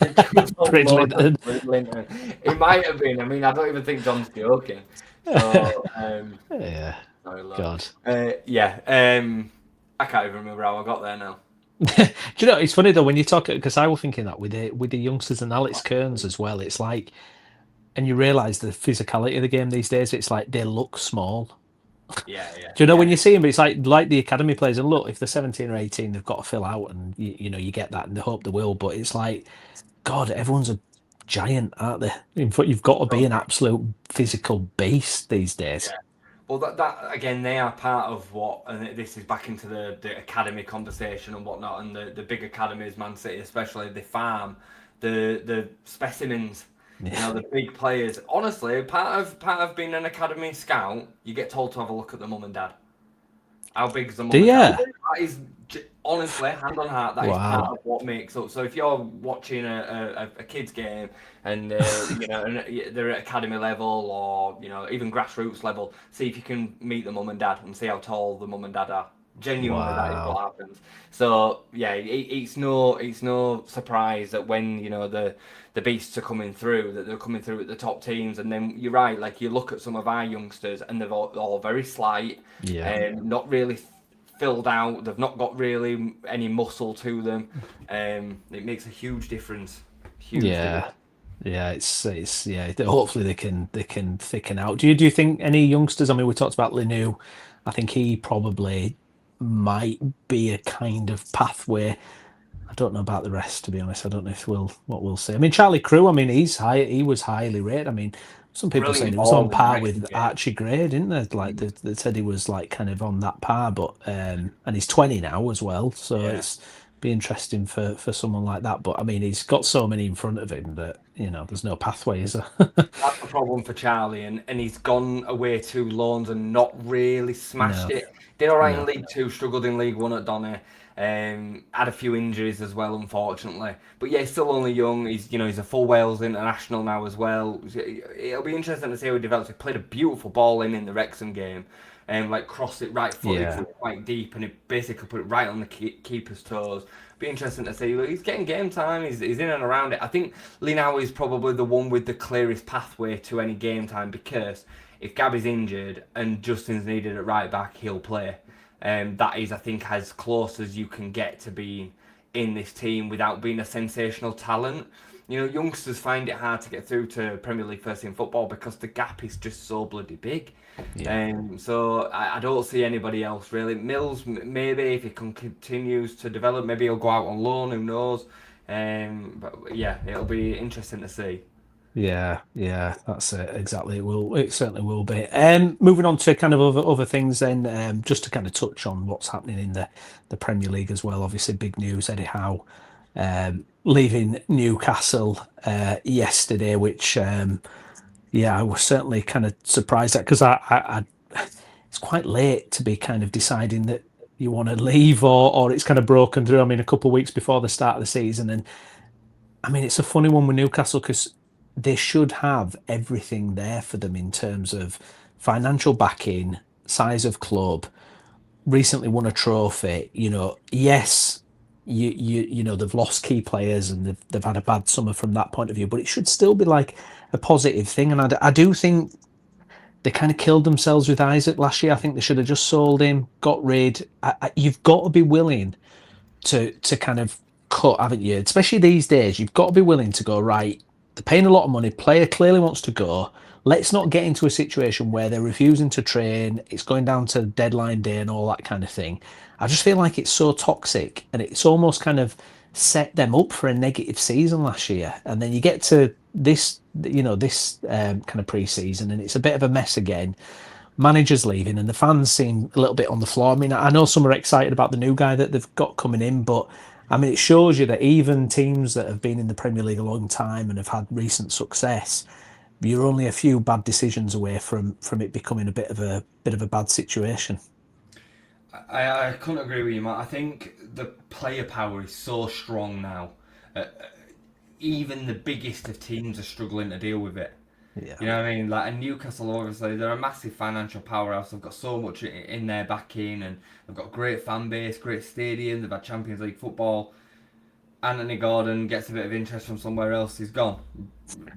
Bridlington. Bridlington. It might have been. I mean, I don't even think John's joking. So, Yeah. sorry, Lord. God. I can't even remember how I got there now. Do you know, it's funny though when you talk because I was thinking that with the youngsters and Alex Kearns as well. It's like, and you realise the physicality of the game these days. It's like they look small. Yeah. Do you know when you see them? It's like the academy players. And look, if they're 17 or 18, they've got to fill out, and you get that, and they hope they will. But it's like, God, everyone's a giant, aren't they? In fact, you've got to be an absolute physical beast these days. Yeah. Well, that again, they are part of what, and this is back into the academy conversation and whatnot, and the big academies, Man City especially, they farm the specimens, the big players. Honestly, part of being an academy scout, you get told to have a look at the mum and dad. How big is the mum and dad? That is honestly, hand on heart, that is part of what makes up. So if you're watching a kid's game and and they're at academy level or even grassroots level, see if you can meet the mum and dad and see how tall the mum and dad are. Genuinely, that is what happens. So yeah, it's no surprise that when the beasts are coming through, that they're coming through at the top teams, and then you're right. Like you look at some of our youngsters, and they're all very slight, and not really filled out. They've not got really any muscle to them. It makes a huge difference. Huge difference. Yeah. Yeah, it's yeah. Hopefully they can thicken out. Do you think any youngsters? I mean, we talked about Linu. I think he probably might be a kind of pathway. I don't know about the rest, to be honest. I don't know if what we'll see. I mean, Charlie Crew. I mean, he was highly rated. I mean, some people saying Brilliant he was on ball in the par Wrexham with game. Archie Gray, didn't they? Like they said he was like kind of on that par, but and he's 20 now as well, so Yeah. it's be interesting for someone like that. But I mean, he's got so many in front of him that there's no pathway, is there? That's the problem for Charlie, and he's gone away to loans and not really smashed No, it. Did all right in no, League Two, struggled in League One at Donny. Had a few injuries as well, unfortunately. But yeah, he's still only young. He's a full Wales international now as well. It'll be interesting to see how he develops. He played a beautiful ball in the Wrexham game, and like crossed it right footed yeah, quite deep, and it basically put it right on the keeper's toes. Be interesting to see. Look, he's getting game time. He's in and around it. I think Linau is probably the one with the clearest pathway to any game time, because if Gabby's injured and Justin's needed at right back, he'll play. That is, I think, as close as you can get to being in this team without being a sensational talent. Youngsters find it hard to get through to Premier League first team football because the gap is just so bloody big. yeah. So I don't see anybody else really. Mills, maybe if he continues to develop, maybe he'll go out on loan. Who knows? But yeah, it'll be interesting to see. Yeah, that's it. Exactly. It certainly will be. Moving on to kind of other things then, just to kind of touch on what's happening in the Premier League as well. Obviously, big news, Eddie Howe leaving Newcastle yesterday, which yeah, I was certainly kind of surprised at, because it's quite late to be kind of deciding that you want to leave, or it's kind of broken through. I mean, a couple of weeks before the start of the season, and I mean, it's a funny one with Newcastle because they should have everything there for them in terms of financial backing, size of club, recently won a trophy. Yes, they've lost key players and they've had a bad summer from that point of view, but it should still be like a positive thing. And I do think they kind of killed themselves with Isaac last year. I think they should have just sold him, got rid. You've got to be willing to kind of cut, haven't you? Especially these days, you've got to be willing to go, right. They're paying a lot of money. Player clearly wants to go. Let's not get into a situation where they're refusing to train. It's going down to deadline day and all that kind of thing. I just feel like it's so toxic, and it's almost kind of set them up for a negative season last year. And then you get to this kind of pre-season, and it's a bit of a mess again. Managers leaving, and the fans seem a little bit on the floor. I mean, I know some are excited about the new guy that they've got coming in, but I mean, it shows you that even teams that have been in the Premier League a long time and have had recent success, you're only a few bad decisions away from it becoming a bit of a bad situation. I couldn't agree with you, Matt. I think the player power is so strong now. Even the biggest of teams are struggling to deal with it. Yeah, You know what I mean? Like, and Newcastle, obviously, they're a massive financial powerhouse. They've got so much in their backing, and they've got a great fan base, great stadium. They've had Champions League football. Anthony Gordon gets a bit of interest from somewhere else. He's gone.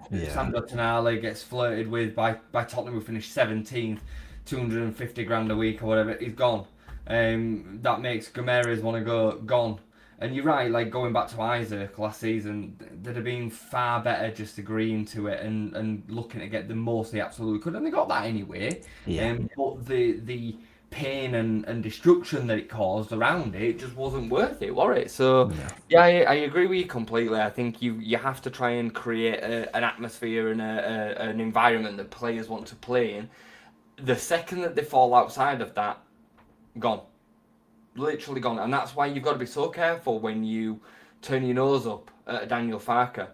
yeah, Sandro Tonali gets flirted with by Tottenham, who finished 17th, 250 grand a week or whatever. He's gone. That makes Gomes want to go. Gone. And you're right, like going back to Isaac last season, they'd have been far better just agreeing to it and looking to get the most they absolutely could, and they got that anyway. yeah, But the pain and destruction that it caused around it just wasn't worth it, was it? So no, yeah, I agree with you completely. I think you have to try and create an atmosphere and an environment that players want to play in. The second that they fall outside of that, gone, literally gone, and that's why you've got to be so careful when you turn your nose up at Daniel Farker,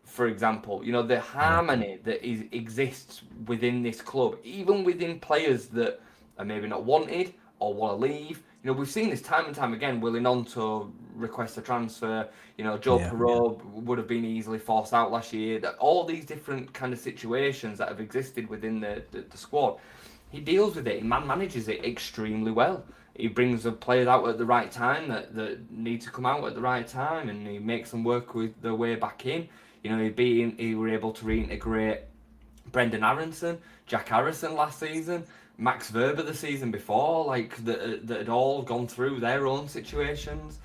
for example. The yeah, harmony that exists within this club, even within players that are maybe not wanted or want to leave. We've seen this time and time again. Willing on to request a transfer. Joe yeah, Perreault would have been easily forced out last year. All these different kind of situations that have existed within the squad. He deals with it. He manages it extremely well. He brings the players out at the right time that need to come out at the right time, and he makes them work with their way back in. He were able to reintegrate Brendan Aronson, Jack Harrison last season. Max Verber the season before, like that had all gone through their own situations.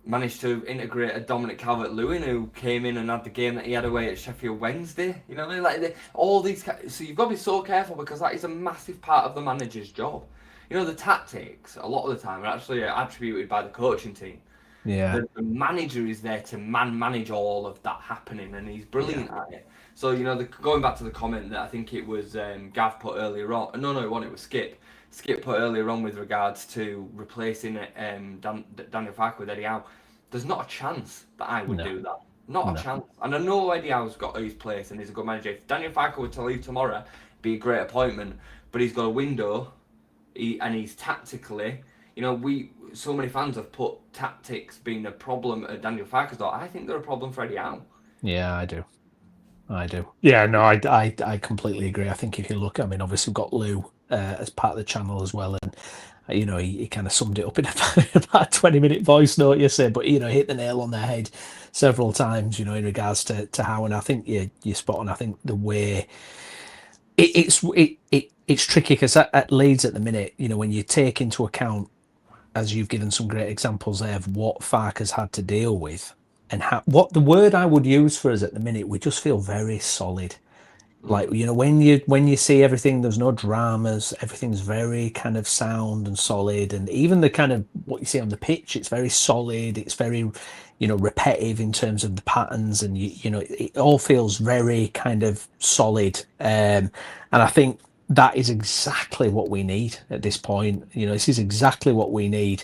Managed to integrate a Dominic Calvert-Lewin who came in and had the game that he had away at Sheffield Wednesday. You know what I mean? Like all these, so you've got to be so careful because that is a massive part of the manager's job. You know, the tactics a lot of the time are actually attributed by the coaching team. Yeah. The manager is there to manage all of that happening, and he's brilliant at it. So you know, going back to the comment that I think it was Gav put earlier on. No, it was Skip. Skip put earlier on with regards to replacing Daniel Farke with Eddie Howe. There's not a chance that I would do that. Not a chance. And I know Eddie Howe's got his place and he's a good manager. If Daniel Farke were to leave tomorrow, it'd be a great appointment. But he's got a window, and he's tactically. You know, so many fans have put tactics being a problem at Daniel Farke's door. I think they're a problem for Eddie Howe. Yeah, I do. Yeah, no, I completely agree. I think if you look, I mean, obviously we've got Lou as part of the channel as well, and you know, he kind of summed it up in about a 20-minute voice note yesterday, but you know, hit the nail on the head several times, you know, in regards to how, and I think you're spot on. I think the way it's tricky because at Leeds at the minute, you know, when you take into account, as you've given some great examples there of what Farke has had to deal with, and what the word I would use for us at the minute, we just feel very solid. Like, you know, when you see everything, there's no dramas, everything's very kind of sound and solid, and even the kind of what you see on the pitch, it's very solid, it's very, you know, repetitive in terms of the patterns, and you know, it all feels very kind of solid. And I think that is exactly what we need at this point. You know, this is exactly what we need.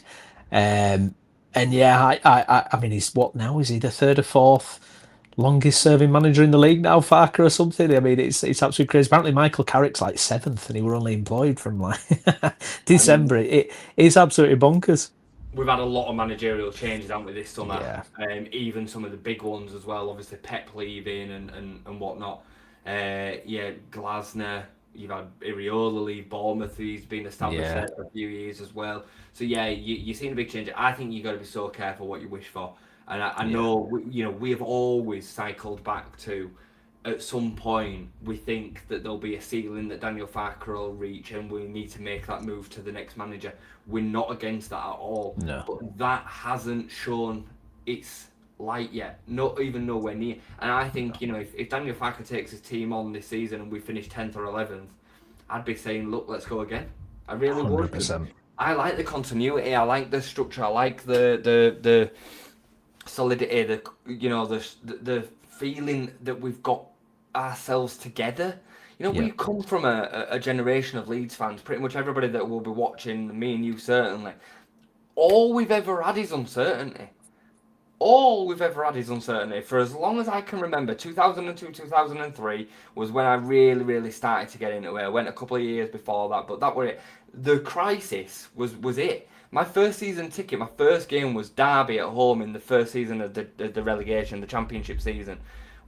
And yeah, I mean, he's what now? Is he the third or fourth longest serving manager in the league now, Farke or something? I mean, it's absolutely crazy. Apparently, Michael Carrick's like seventh, and he were only employed from like December. It's absolutely bonkers. We've had a lot of managerial changes, haven't we, this summer? Yeah. Even some of the big ones as well. Obviously, Pep leaving and whatnot. Glasner. You've had Iriola leave Bournemouth, who's been established there for a few years as well. So yeah, you've seen a big change. I think you've got to be so careful what you wish for. And I know, we have always cycled back to, at some point, we think that there'll be a ceiling that Daniel Farke will reach and we need to make that move to the next manager. We're not against that at all. No. But that hasn't shown its light yet, not even nowhere near. And I think, if Daniel Farke takes his team on this season and we finish 10th or 11th, I'd be saying, look, let's go again. I really 100%. would. I like the continuity, I like the structure, I like the solidity, the feeling that we've got ourselves together. We've come from a generation of Leeds fans, pretty much everybody that will be watching, me and you certainly. All we've ever had is uncertainty. For as long as I can remember. 2002, 2003 was when I really, really started to get into it. I went a couple of years before that, but that was it. The crisis was it. My first season ticket, my first game was Derby at home in the first season of the relegation, the championship season.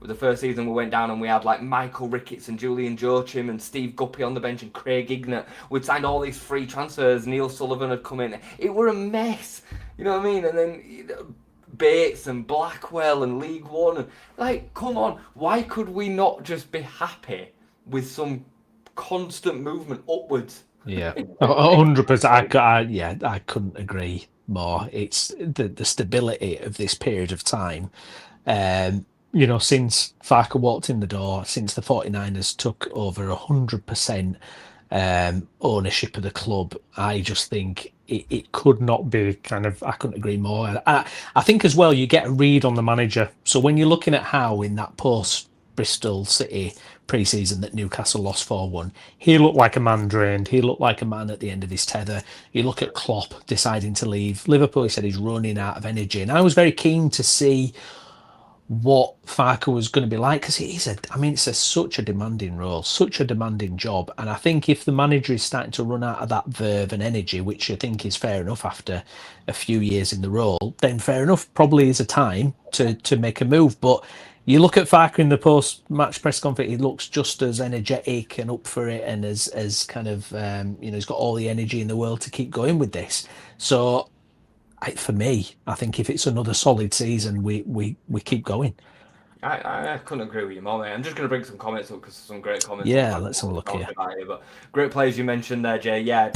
The first season we went down and we had like Michael Ricketts and Julian Joachim and Steve Guppy on the bench and Craig Ignat. We'd signed all these free transfers. Neil Sullivan had come in. It were a mess. You know what I mean? And then Bates and Blackwell and League One. And, come on. Why could we not just be happy with some constant movement upwards? Yeah, 100%. I couldn't agree more. It's the stability of this period of time. Since Farke walked in the door, since the 49ers took over 100% ownership of the club, I just think it could not be I couldn't agree more. I think as well, you get a read on the manager. So when you're looking at how in that post Bristol City pre-season that Newcastle lost 4-1, he looked like a man drained. He looked like a man at the end of his tether. You look at Klopp deciding to leave Liverpool, he said he's running out of energy. And I was very keen to see what Farke was going to be like, because it's such a demanding role, such a demanding job. And I think if the manager is starting to run out of that verve and energy, which I think is fair enough after a few years in the role, then fair enough, probably is a time to make a move. But you look at Farke in the post-match press conference, he looks just as energetic and up for it, and as kind of, he's got all the energy in the world to keep going with this. So, for me, I think if it's another solid season, we keep going. I couldn't agree with you more, mate. I'm just going to bring some comments up because there's some great comments on the Yeah, back let's of have a what we're look here. talking about here. But great players you mentioned there, Jay. Yeah,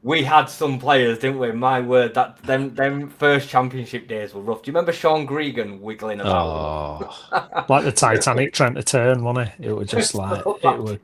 we had some players, didn't we? My word, that them first championship days were rough. Do you remember Sean Gregan wiggling about? Oh, like the Titanic trying to turn, wasn't it? It was just like So it bad. was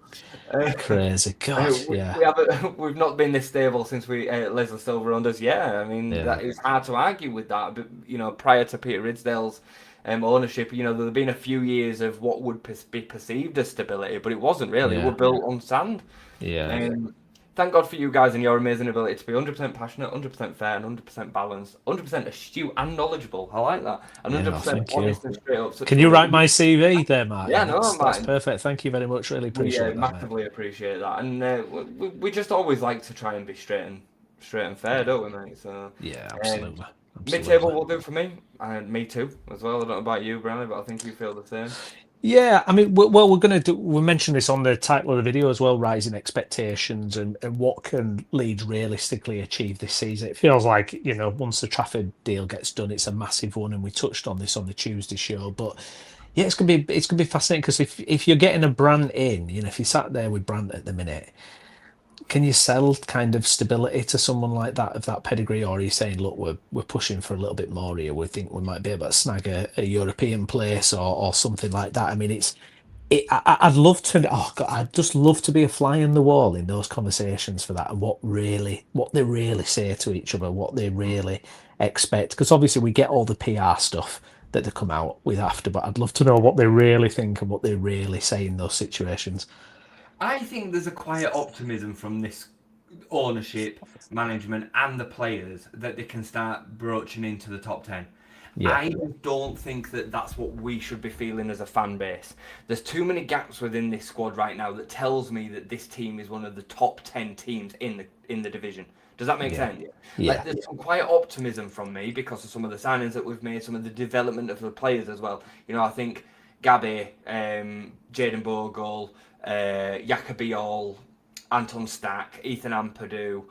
Uh, crazy. God, yeah, we haven't we've not been this stable since we Leslie Silver owned us. Yeah, I mean yeah, that is hard to argue with that. But prior to Peter Ridsdale's ownership, there had been a few years of what would be perceived as stability, but it wasn't really. It was yeah, built on sand. yeah, Um, Thank God for you guys and your amazing ability to be 100% passionate, 100% fair, and 100% balanced, 100% astute and knowledgeable. I like that. And yeah. 100% Thank you. honest and straight up. Such Can a you write lovely. my CV there, Martin? Yeah, no, That's Martin. perfect. Thank you very much. Really We appreciate that, mate. massively appreciate that, and we just always like to try and be straight and fair, Yeah, don't we, mate? So, yeah, um, absolutely, mid-table absolutely. will do for me, and me too as well. I don't know about you, Brownie, but I think you feel the same. Yeah, I mean, well, we're going to do. We mentioned this on the title of the video as well, rising expectations and what can Leeds realistically achieve this season. It feels like, once the Trafford deal gets done, it's a massive one, and we touched on this on the Tuesday show. But yeah, it's gonna be fascinating because if you're getting a Brand in, if you sat there with Brand at the minute, can you sell kind of stability to someone like that of that pedigree, or are you saying, look, we're pushing for a little bit more here. We think we might be able to snag a European place or something like that. I mean, I'd love to. Oh God, I'd just love to be a fly in the wall in those conversations for that, and what they really say to each other, what they really expect. Because obviously we get all the PR stuff that they come out with after, but I'd love to know what they really think and what they really say in those situations. I think there's a quiet optimism from this ownership, management, and the players that they can start broaching into the top 10. Yeah, I don't think that that's what we should be feeling as a fan base. There's too many gaps within this squad right now that tells me that this team is one of the top 10 teams in the division. Does that make yeah, sense? Like yeah, there's some quiet optimism from me because of some of the signings that we've made, some of the development of the players as well. I think Gabby, Jaden Bogle, Jacobiol, Anton Stack, Ethan Ampadu,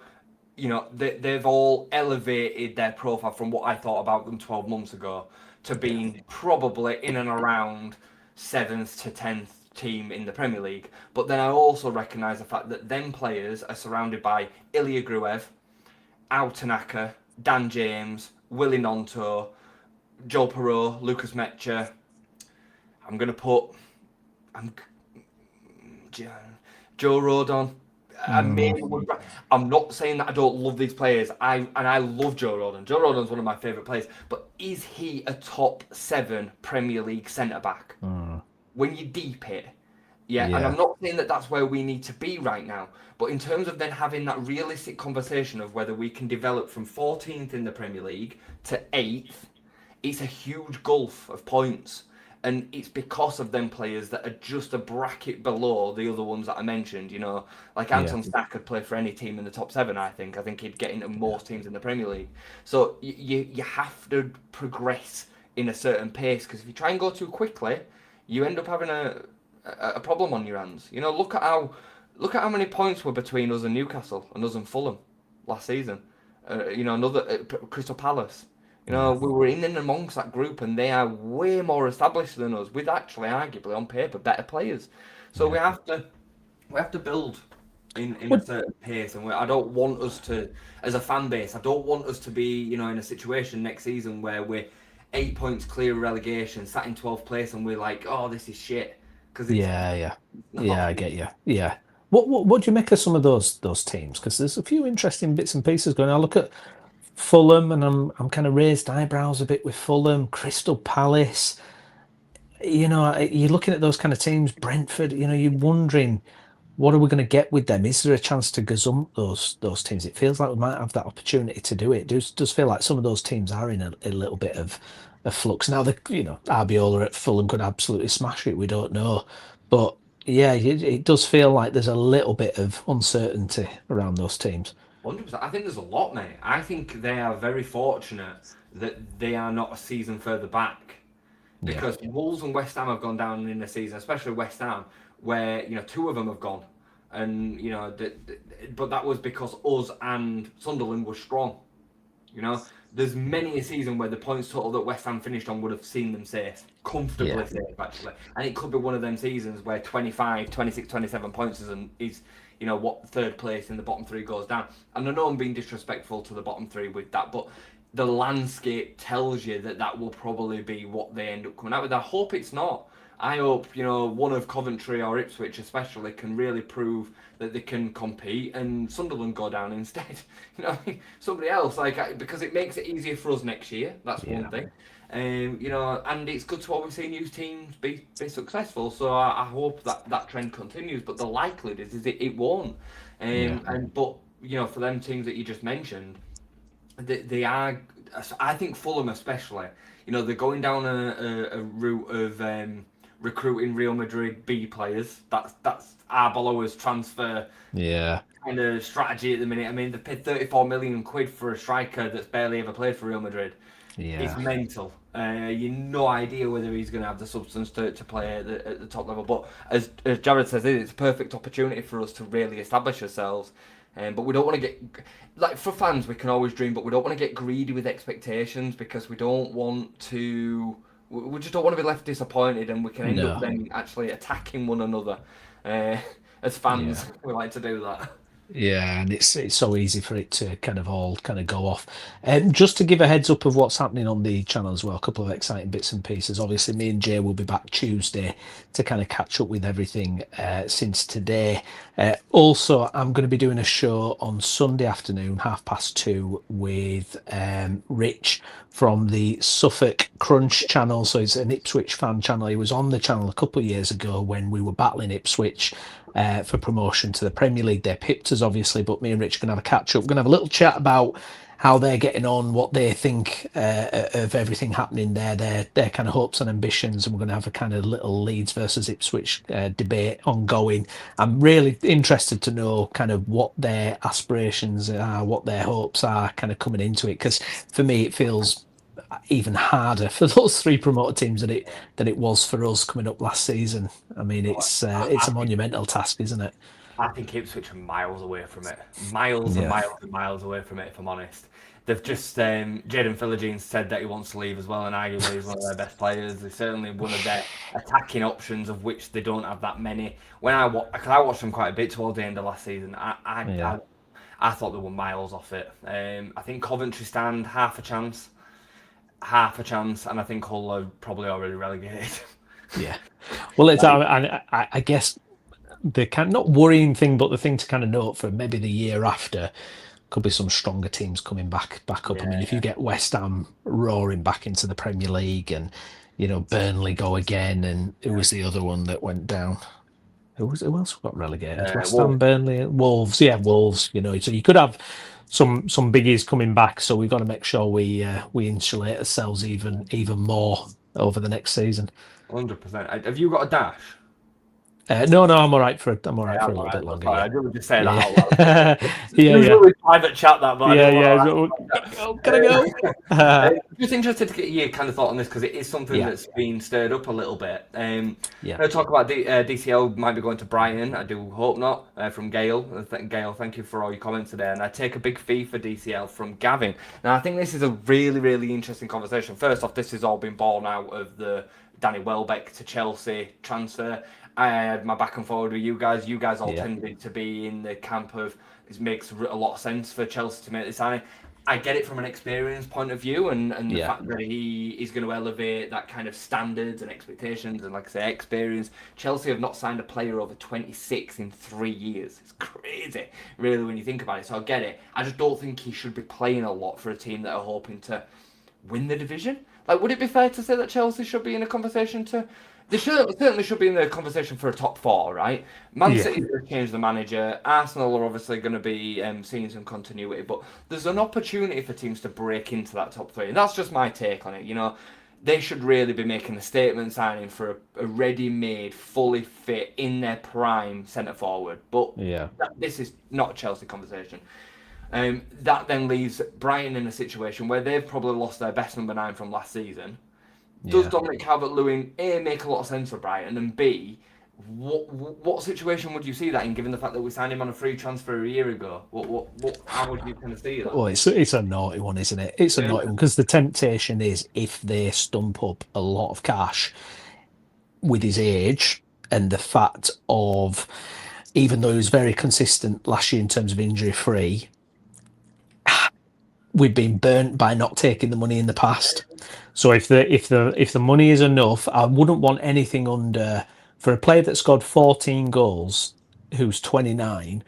they've all elevated their profile from what I thought about them 12 months ago to yeah, being probably in and around 7th to 10th team in the Premier League. But then I also recognise the fact that them players are surrounded by Ilya Gruev, Al Tanaka, Dan James, Willie Nonto, Joe Perot, Lucas Metcher. I'm going to put I'm Joe Rodon. mm, I'm not saying that I don't love these players. I love Joe Rodon. Joe Rodon's one of my favourite players. But is he a top 7 Premier League centre back? mm, When you deep it, yeah. And I'm yeah, not saying that that's where we need to be right now. But in terms of then having that realistic conversation of whether we can develop from 14th in the Premier League to 8th, it's a huge gulf of points. And it's because of them players that are just a bracket below the other ones that I mentioned. Like yeah, Anton Stack could play for any team in the top 7. I think. I think he'd get into yeah, most teams in the Premier League. So you have to progress in a certain pace because if you try and go too quickly, you end up having a problem on your hands. Look at how many points were between us and Newcastle and us and Fulham last season. Another Crystal Palace. yeah, We were in and amongst that group, and they are way more established than us, with actually arguably on paper better players. So yeah. we have to build in a What? certain pace, and I don't want us to, as a fan base, I don't want us to be in a situation next season where we're 8 points clear of relegation, sat in 12th place, and we're like, oh, this is shit, because it's Yeah, yeah, yeah. not. I get you. Yeah. What do you make of some of those teams? Because there's a few interesting bits and pieces going on. I look at Fulham, and I'm kind of raised eyebrows a bit with Fulham, Crystal Palace. You're looking at those kind of teams, Brentford. You're wondering what are we going to get with them? Is there a chance to gazump those teams? It feels like we might have that opportunity to do it. Does feel like some of those teams are in a little bit of flux now. Arbiola at Fulham could absolutely smash it. We don't know, but yeah, it does feel like there's a little bit of uncertainty around those teams. 100%. I think there's a lot, mate. I think they are very fortunate that they are not a season further back Yeah, because Wolves and West Ham have gone down in the season, especially West Ham, where two of them have gone, and but that was because us and Sunderland were strong. You know, there's many a season where the points total that West Ham finished on would have seen them safe, comfortably safe actually. And it could be one of them seasons where 25, 26, 27 points is what third place in the bottom three goes down. And I know I'm being disrespectful to the bottom three with that, but the landscape tells you that will probably be what they end up coming out with. I hope it's not. I hope, one of Coventry or Ipswich especially can really prove that they can compete and Sunderland go down instead. Somebody else, because it makes it easier for us next year. That's one thing. And it's good to always see new teams be successful. So I hope that trend continues. But the likelihood is it won't. But for them teams that you just mentioned, they are. I think Fulham especially. They're going down a route of recruiting Real Madrid B players. That's Arbeloa's transfer. Kind of strategy at the minute. I mean, they paid 34 million quid for a striker that's barely ever played for Real Madrid. It's mental. You've no idea whether he's going to have the substance to play at the top level. But as Jared says, it's a perfect opportunity for us to really establish ourselves. But we don't want to get, for fans, we can always dream, but we don't want to get greedy with expectations because we don't want to. We just don't want to be left disappointed, and we can end up then actually attacking one another. As fans, we like to do that. Yeah, and it's so easy for it to kind of go off. Just to give a heads up of what's happening on the channel as well, a couple of exciting bits and pieces. Obviously, me and Jay will be back Tuesday to kind of catch up with everything since today. Also, I'm going to be doing a show on Sunday afternoon, 2:30, with Rich from the Suffolk Crunch channel. So it's an Ipswich fan channel. He was on the channel a couple of years ago when we were battling Ipswich for promotion to the Premier League. They pipped us, obviously, but me and Rich are going to have a catch up. We're going to have a little chat about how they're getting on, what they think of everything happening there, their kind of hopes and ambitions, and we're going to have a kind of little Leeds versus Ipswich debate ongoing. I'm really interested to know kind of what their aspirations are, what their hopes are kind of coming into it, because for me it feels even harder for those three promoted teams than it was for us coming up last season. I mean, it's a monumental task, isn't it? I think Ipswich are miles away from it. Miles and miles and miles away from it, if I'm honest. They've just, Jadon Philogene said that he wants to leave as well, and arguably he's one of their best players. They're certainly one of their attacking options, of which they don't have that many. Because I watched them quite a bit towards the end of last season, I thought they were miles off it. I think Coventry stand half a chance, and I think Hull are probably already relegated. Yeah. Well, it's I guess the kind not worrying thing, but the thing to kind of note for maybe the year after could be some stronger teams coming back up. I mean, if you get West Ham roaring back into the Premier League, and Burnley go again, and who was the other one that went down? Who else got relegated? West Ham, Burnley, Wolves. Yeah, Wolves. So you could have some biggies coming back. So we've got to make sure we insulate ourselves even more over the next season. 100%. Have you got a dash? No, I'm all right for a little bit longer. I didn't just say that out loud. Yeah. Private chat that, but Can I go? Just interested to get your kind of thought on this, because it is something that's been stirred up a little bit. I talk about DCL might be going to Brighton. I do hope not. From Gail. Gail, thank you for all your comments today. And I take a big fee for DCL from Gavin. Now, I think this is a really, really interesting conversation. First off, this has all been born out of the Danny Welbeck to Chelsea transfer. I had my back and forward with you guys. You guys all tended to be in the camp of it makes a lot of sense for Chelsea to make this signing. I get it from an experience point of view, and the fact that he is going to elevate that kind of standards and expectations, and like I say, experience. Chelsea have not signed a player over 26 in 3 years. It's crazy, really, when you think about it. So I get it. I just don't think he should be playing a lot for a team that are hoping to win the division. Like, would it be fair to say that Chelsea should be in a conversation to... They certainly should be in the conversation for a top four, right? Man City have changed the manager. Arsenal are obviously going to be seeing some continuity, but there's an opportunity for teams to break into that top three, and that's just my take on it. They should really be making a statement signing for a ready-made, fully fit, in their prime centre forward. But this is not a Chelsea conversation. That then leaves Brighton in a situation where they've probably lost their best number 9 from last season. Does Dominic Calvert-Lewin A, make a lot of sense for Brighton, and B, What situation would you see that in, given the fact that we signed him on a free transfer a year ago? How would you kind of see that? Well, it's a naughty one, isn't it? It's a naughty one because the temptation is if they stump up a lot of cash with his age and the fact of, even though he was very consistent last year in terms of injury free, we've been burnt by not taking the money in the past. So if the money is enough, I wouldn't want anything under, for a player that scored 14 goals, who's 29,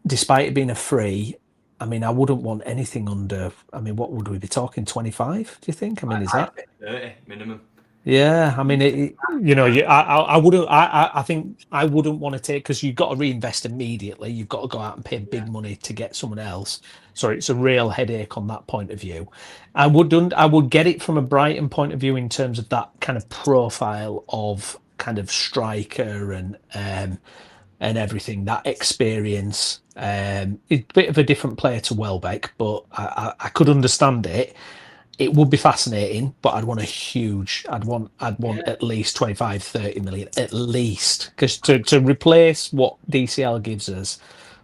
despite it being a free. I mean, I wouldn't want anything under. I mean, what would we be talking? 25? Do you think? I mean, is I'd that? say 30 minimum. Yeah, I mean, I wouldn't. I think I wouldn't want to take, because you've got to reinvest immediately. You've got to go out and pay Yeah. big money to get someone else. So it's a real headache on that point of view. I would get it from a Brighton point of view in terms of that kind of profile of kind of striker and everything, that experience. It's a bit of a different player to Welbeck, but I could understand it. It would be fascinating, but I'd want at least 25, 30 million, at least. Because to replace what DCL gives us,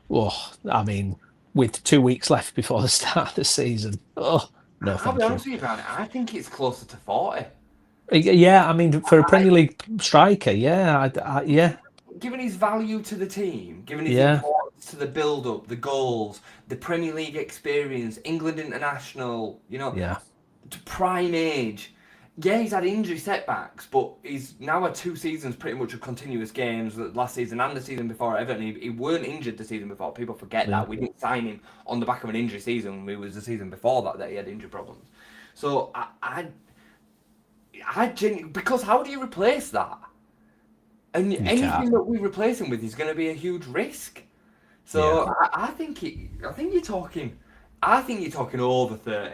oh, I mean, with 2 weeks left before the start of the season, oh, no, I'll be thank you. honest with you, Brown. I think it's closer to 40. Yeah, I mean, for a I, Premier League striker, yeah, yeah, given his value to the team, given his yeah, importance to the build-up, the goals, the Premier League experience, England international, yeah, to prime age. Yeah, he's had injury setbacks, but he's now had 2 seasons pretty much of continuous games, last season and the season before at Everton. He weren't injured the season before. People forget yeah. that. We didn't sign him on the back of an injury season. It was the season before that he had injury problems. So because how do you replace that? And You anything can't. that we replace him with is going to be a huge risk. Yeah, So I think you're talking, over 30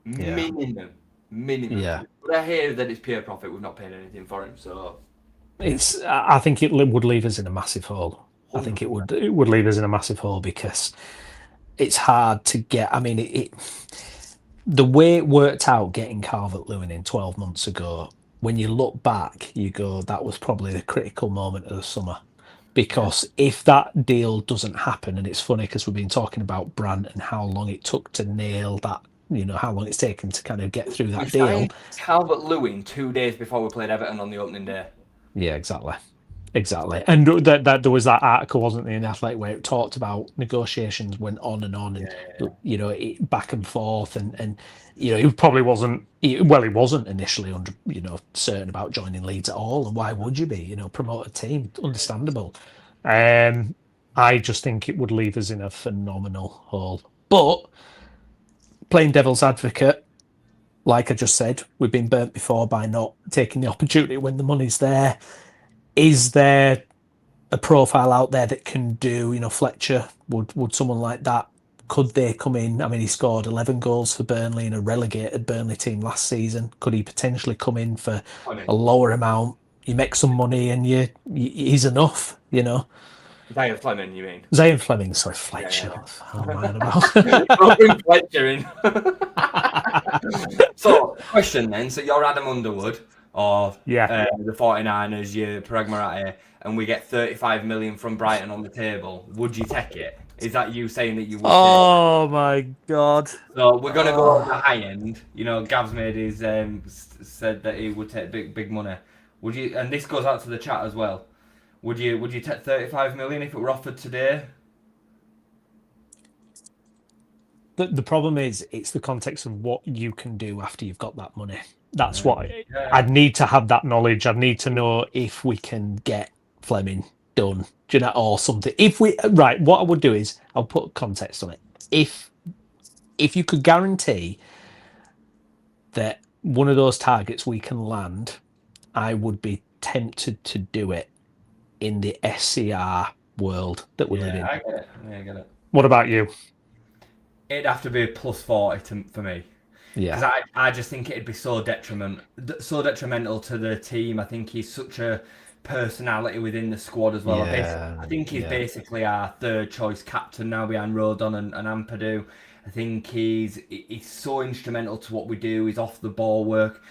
yeah, minimum, minimum. yeah. But I hear that it's pure profit. We've not paid anything for him, so I think it would leave us in a massive hole. I think 100%. it would leave us in a massive hole because it's hard to get. I mean, the way it worked out getting Calvert-Lewin in 12 months ago, when you look back, you go, that was probably the critical moment of the summer. Yeah. Because if that deal doesn't happen, and it's funny because we've been talking about Brandt and how long it took to nail that, how long it's taken to kind of get through We that deal. signed Calvert-Lewin 2 days before we played Everton on the opening day. Yeah, exactly. Exactly. And that there was that article, wasn't there, in the Athletic, where it talked about negotiations went on and Yeah. back and forth and he probably wasn't he wasn't initially under certain about joining Leeds at all, and why would you be? Promote a team, understandable. Um I just think it would leave us in a phenomenal hole. But playing devil's advocate, like I just said, we've been burnt before by not taking the opportunity when the money's there. Is there a profile out there that can do, Fletcher? Would someone like that, could they come in? I mean, he scored 11 goals for Burnley in a relegated Burnley team last season. Could he potentially come in for Funny. a lower amount? You make some money and he's enough. Zion Fleming, you mean? Zayn Fleming, sorry, Yeah, Fletcher. yeah, What am I on yeah. I'll about? bring Fletcher in. So, question then. So, you're Adam Underwood of Yeah. the 49ers, you're Pragmarati, and we get 35 million from Brighton on the table. Would you take it? Is that you saying that you would take it? Oh my God. So, we're going to go at the Oh. high end. Gav's made his, said that he would take big money. Would you, and this goes out to the chat as well. Would you take 35 million if it were offered today? The problem is, it's the context of what you can do after you've got that money. That's what Yeah. I'd need to have, that knowledge. I'd need to know if we can get Fleming done, do you know, or something. If we, right, what I would do is I'll put context on it. If you could guarantee that one of those targets we can land, I would be tempted to do it in the SCR world that we live Yeah, in. I get it. Yeah, I get it. What about you? It'd have to be a plus 40 for me. Because Yeah. I just think it'd be so detrimental to the team. I think he's such a personality within the squad as well. I Yeah. think he's Yeah. basically our third choice captain now behind Rodon and Ampadu. I think he's so instrumental to what we do. He's off the ball work.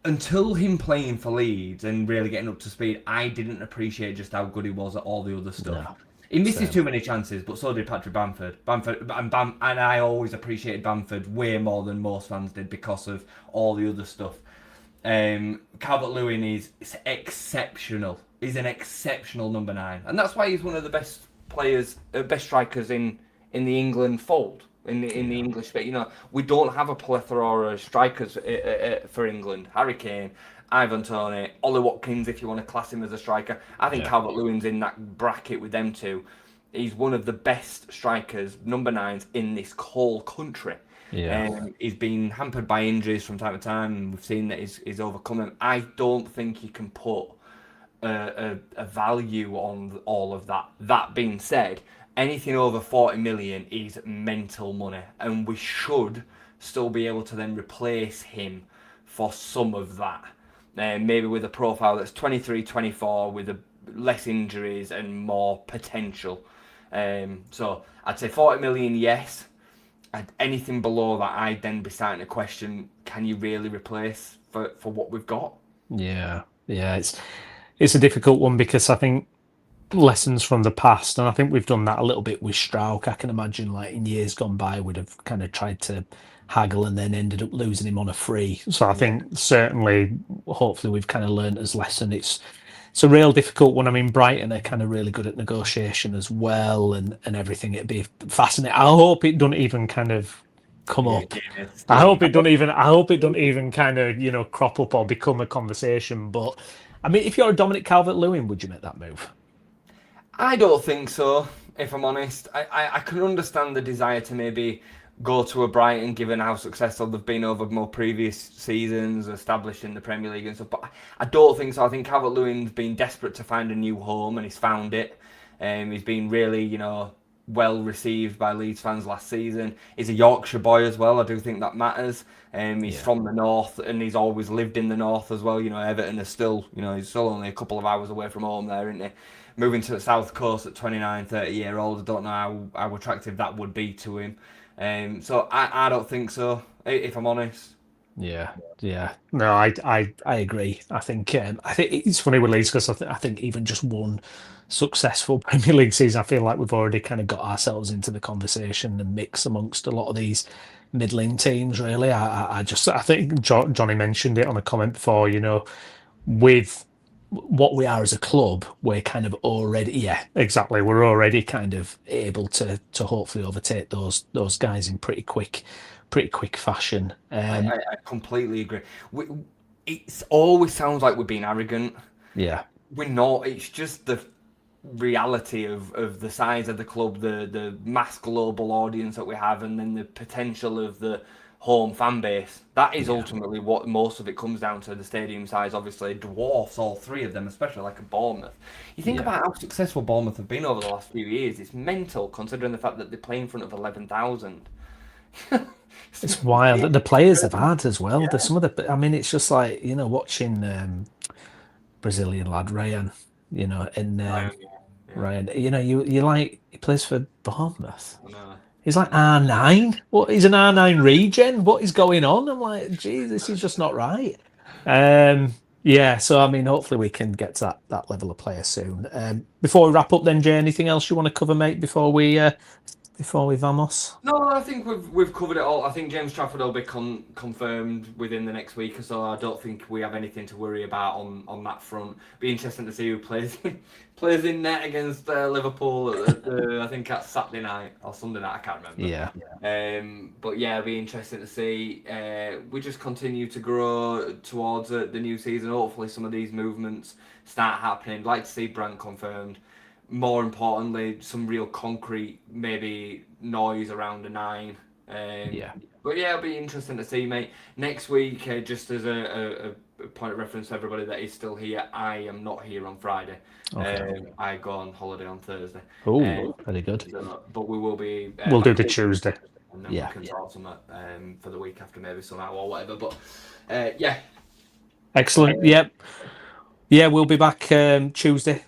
until him playing for Leeds and really getting up to speed, I didn't appreciate just how good he was at all the other stuff. No, He misses same. too many chances, but so did Patrick Bamford. And I always appreciated Bamford way more than most fans did because of all the other stuff. Calvert-Lewin is exceptional. He's an exceptional number 9, and that's why he's one of the best players, best strikers in the England fold. In the English bit, we don't have a plethora of strikers for England. Harry Kane, Ivan Toney, Ollie Watkins, if you want to class him as a striker. I think Yeah. Calvert-Lewin's in that bracket with them two. He's one of the best strikers, number 9s in this whole country. Yeah. He's been hampered by injuries from time to time, and we've seen that he's overcome them. I don't think you can put a value on all of that. That being said, anything over 40 million is mental money, and we should still be able to then replace him for some of that. Maybe with a profile that's 23, 24, with less injuries and more potential. So I'd say 40 million, yes. Anything below that, I'd then be starting to question: can you really replace for what we've got? Yeah. Yeah. It's a difficult one because I think lessons from the past, and I think we've done that a little bit with Strauch. I can imagine, like in years gone by, would have kind of tried to haggle and then ended up losing him on a free. So I Yeah, think certainly, hopefully, we've kind of learned as lesson. It's a real difficult one. I mean, Brighton are kind of really good at negotiation as well, and everything. It'd be fascinating. I hope it don't even kind of come yeah, up. I yeah. hope it don't even. I hope it don't even kind of crop up or become a conversation. But I mean, if you're a Dominic Calvert-Lewin, would you make that move? I don't think so, if I'm honest. I can understand the desire to maybe go to a Brighton, given how successful they've been over more previous seasons, established in the Premier League and stuff. But I don't think so. I think Calvert-Lewin's been desperate to find a new home, and he's found it. He's been really, well received by Leeds fans last season. He's a Yorkshire boy as well. I do think that matters. He's Yeah. from the north, and he's always lived in the north as well. Everton is still, he's still only a couple of hours away from home there, isn't he? Moving to the south coast at 29, 30-year old, I don't know how attractive that would be to him. So I don't think so, if I'm honest. Yeah, yeah. No, I agree. I think it's funny with Leeds because I think even just one successful Premier League season, I feel like we've already kind of got ourselves into the conversation and mix amongst a lot of these middling teams. Really, I think Johnny mentioned it on a comment before. With what we are as a club, we're kind of already, yeah, exactly. We're already kind of able to hopefully overtake those guys in pretty quick fashion. I completely agree. It always sounds like we're being arrogant. Yeah. We're not. It's just the reality of the size of the club, the mass global audience that we have, and then the potential of the home fan base. That is Yeah. ultimately what most of it comes down to. The stadium size obviously dwarfs all three of them, especially like a Bournemouth. You think Yeah. about how successful Bournemouth have been over the last few years. It's mental considering the fact that they play in front of 11,000. It's wild. The players they've Crazy. had as well. There's some of the, I mean, it's just like, watching Brazilian lad Ryan, and Right, yeah, yeah. Ryan, you like, he plays for Bournemouth. I know. He's like R9. What? He's an R9 regen. What is going on? I'm like, geez, this is just not right. Yeah. So I mean, hopefully we can get to that level of player soon. Before we wrap up, then Jay, anything else you want to cover, mate? Before we vamos? No, I think we've covered it all. I think James Trafford will be confirmed within the next week or so. I don't think we have anything to worry about on that front. Be interesting to see who plays in net against Liverpool. I think that's Saturday night or Sunday night. I can't remember. Yeah. But yeah, it'll be interesting to see. We just continue to grow towards the new season. Hopefully, some of these movements start happening. Like to see Brandt confirmed. More importantly, some real concrete, maybe noise around the 9. Yeah. But yeah, it'll be interesting to see, mate. Next week, just as a point of reference to everybody that is still here, I am not here on Friday. Okay. I go on holiday on Thursday. Oh, very good. But we will be We'll do back the Tuesday. and then Yeah. we can sort some for the week after, maybe somehow or whatever. But yeah, Excellent. Yep. Yeah, we'll be back Tuesday,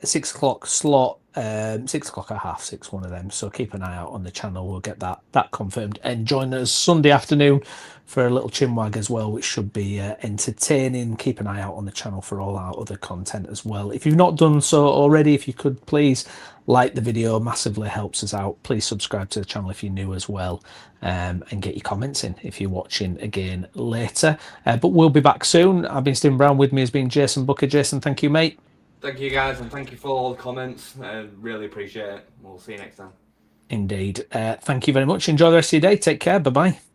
6 o'clock slot. 6 o'clock or 6:30, one of them. So keep an eye out on the channel. We'll get that confirmed. And join us Sunday afternoon for a little chinwag as well, which should be entertaining. Keep an eye out on the channel for all our other content as well. If you've not done so already, if you could please like the video, massively helps us out. Please subscribe to the channel if you're new as well, and get your comments in if you're watching again later. But we'll be back soon. I've been Stephen Brown. With me has been Jason Booker. Jason, thank you, mate. Thank you, guys, and thank you for all the comments. Really appreciate it. We'll see you next time. Indeed. Thank you very much. Enjoy the rest of your day. Take care. Bye-bye.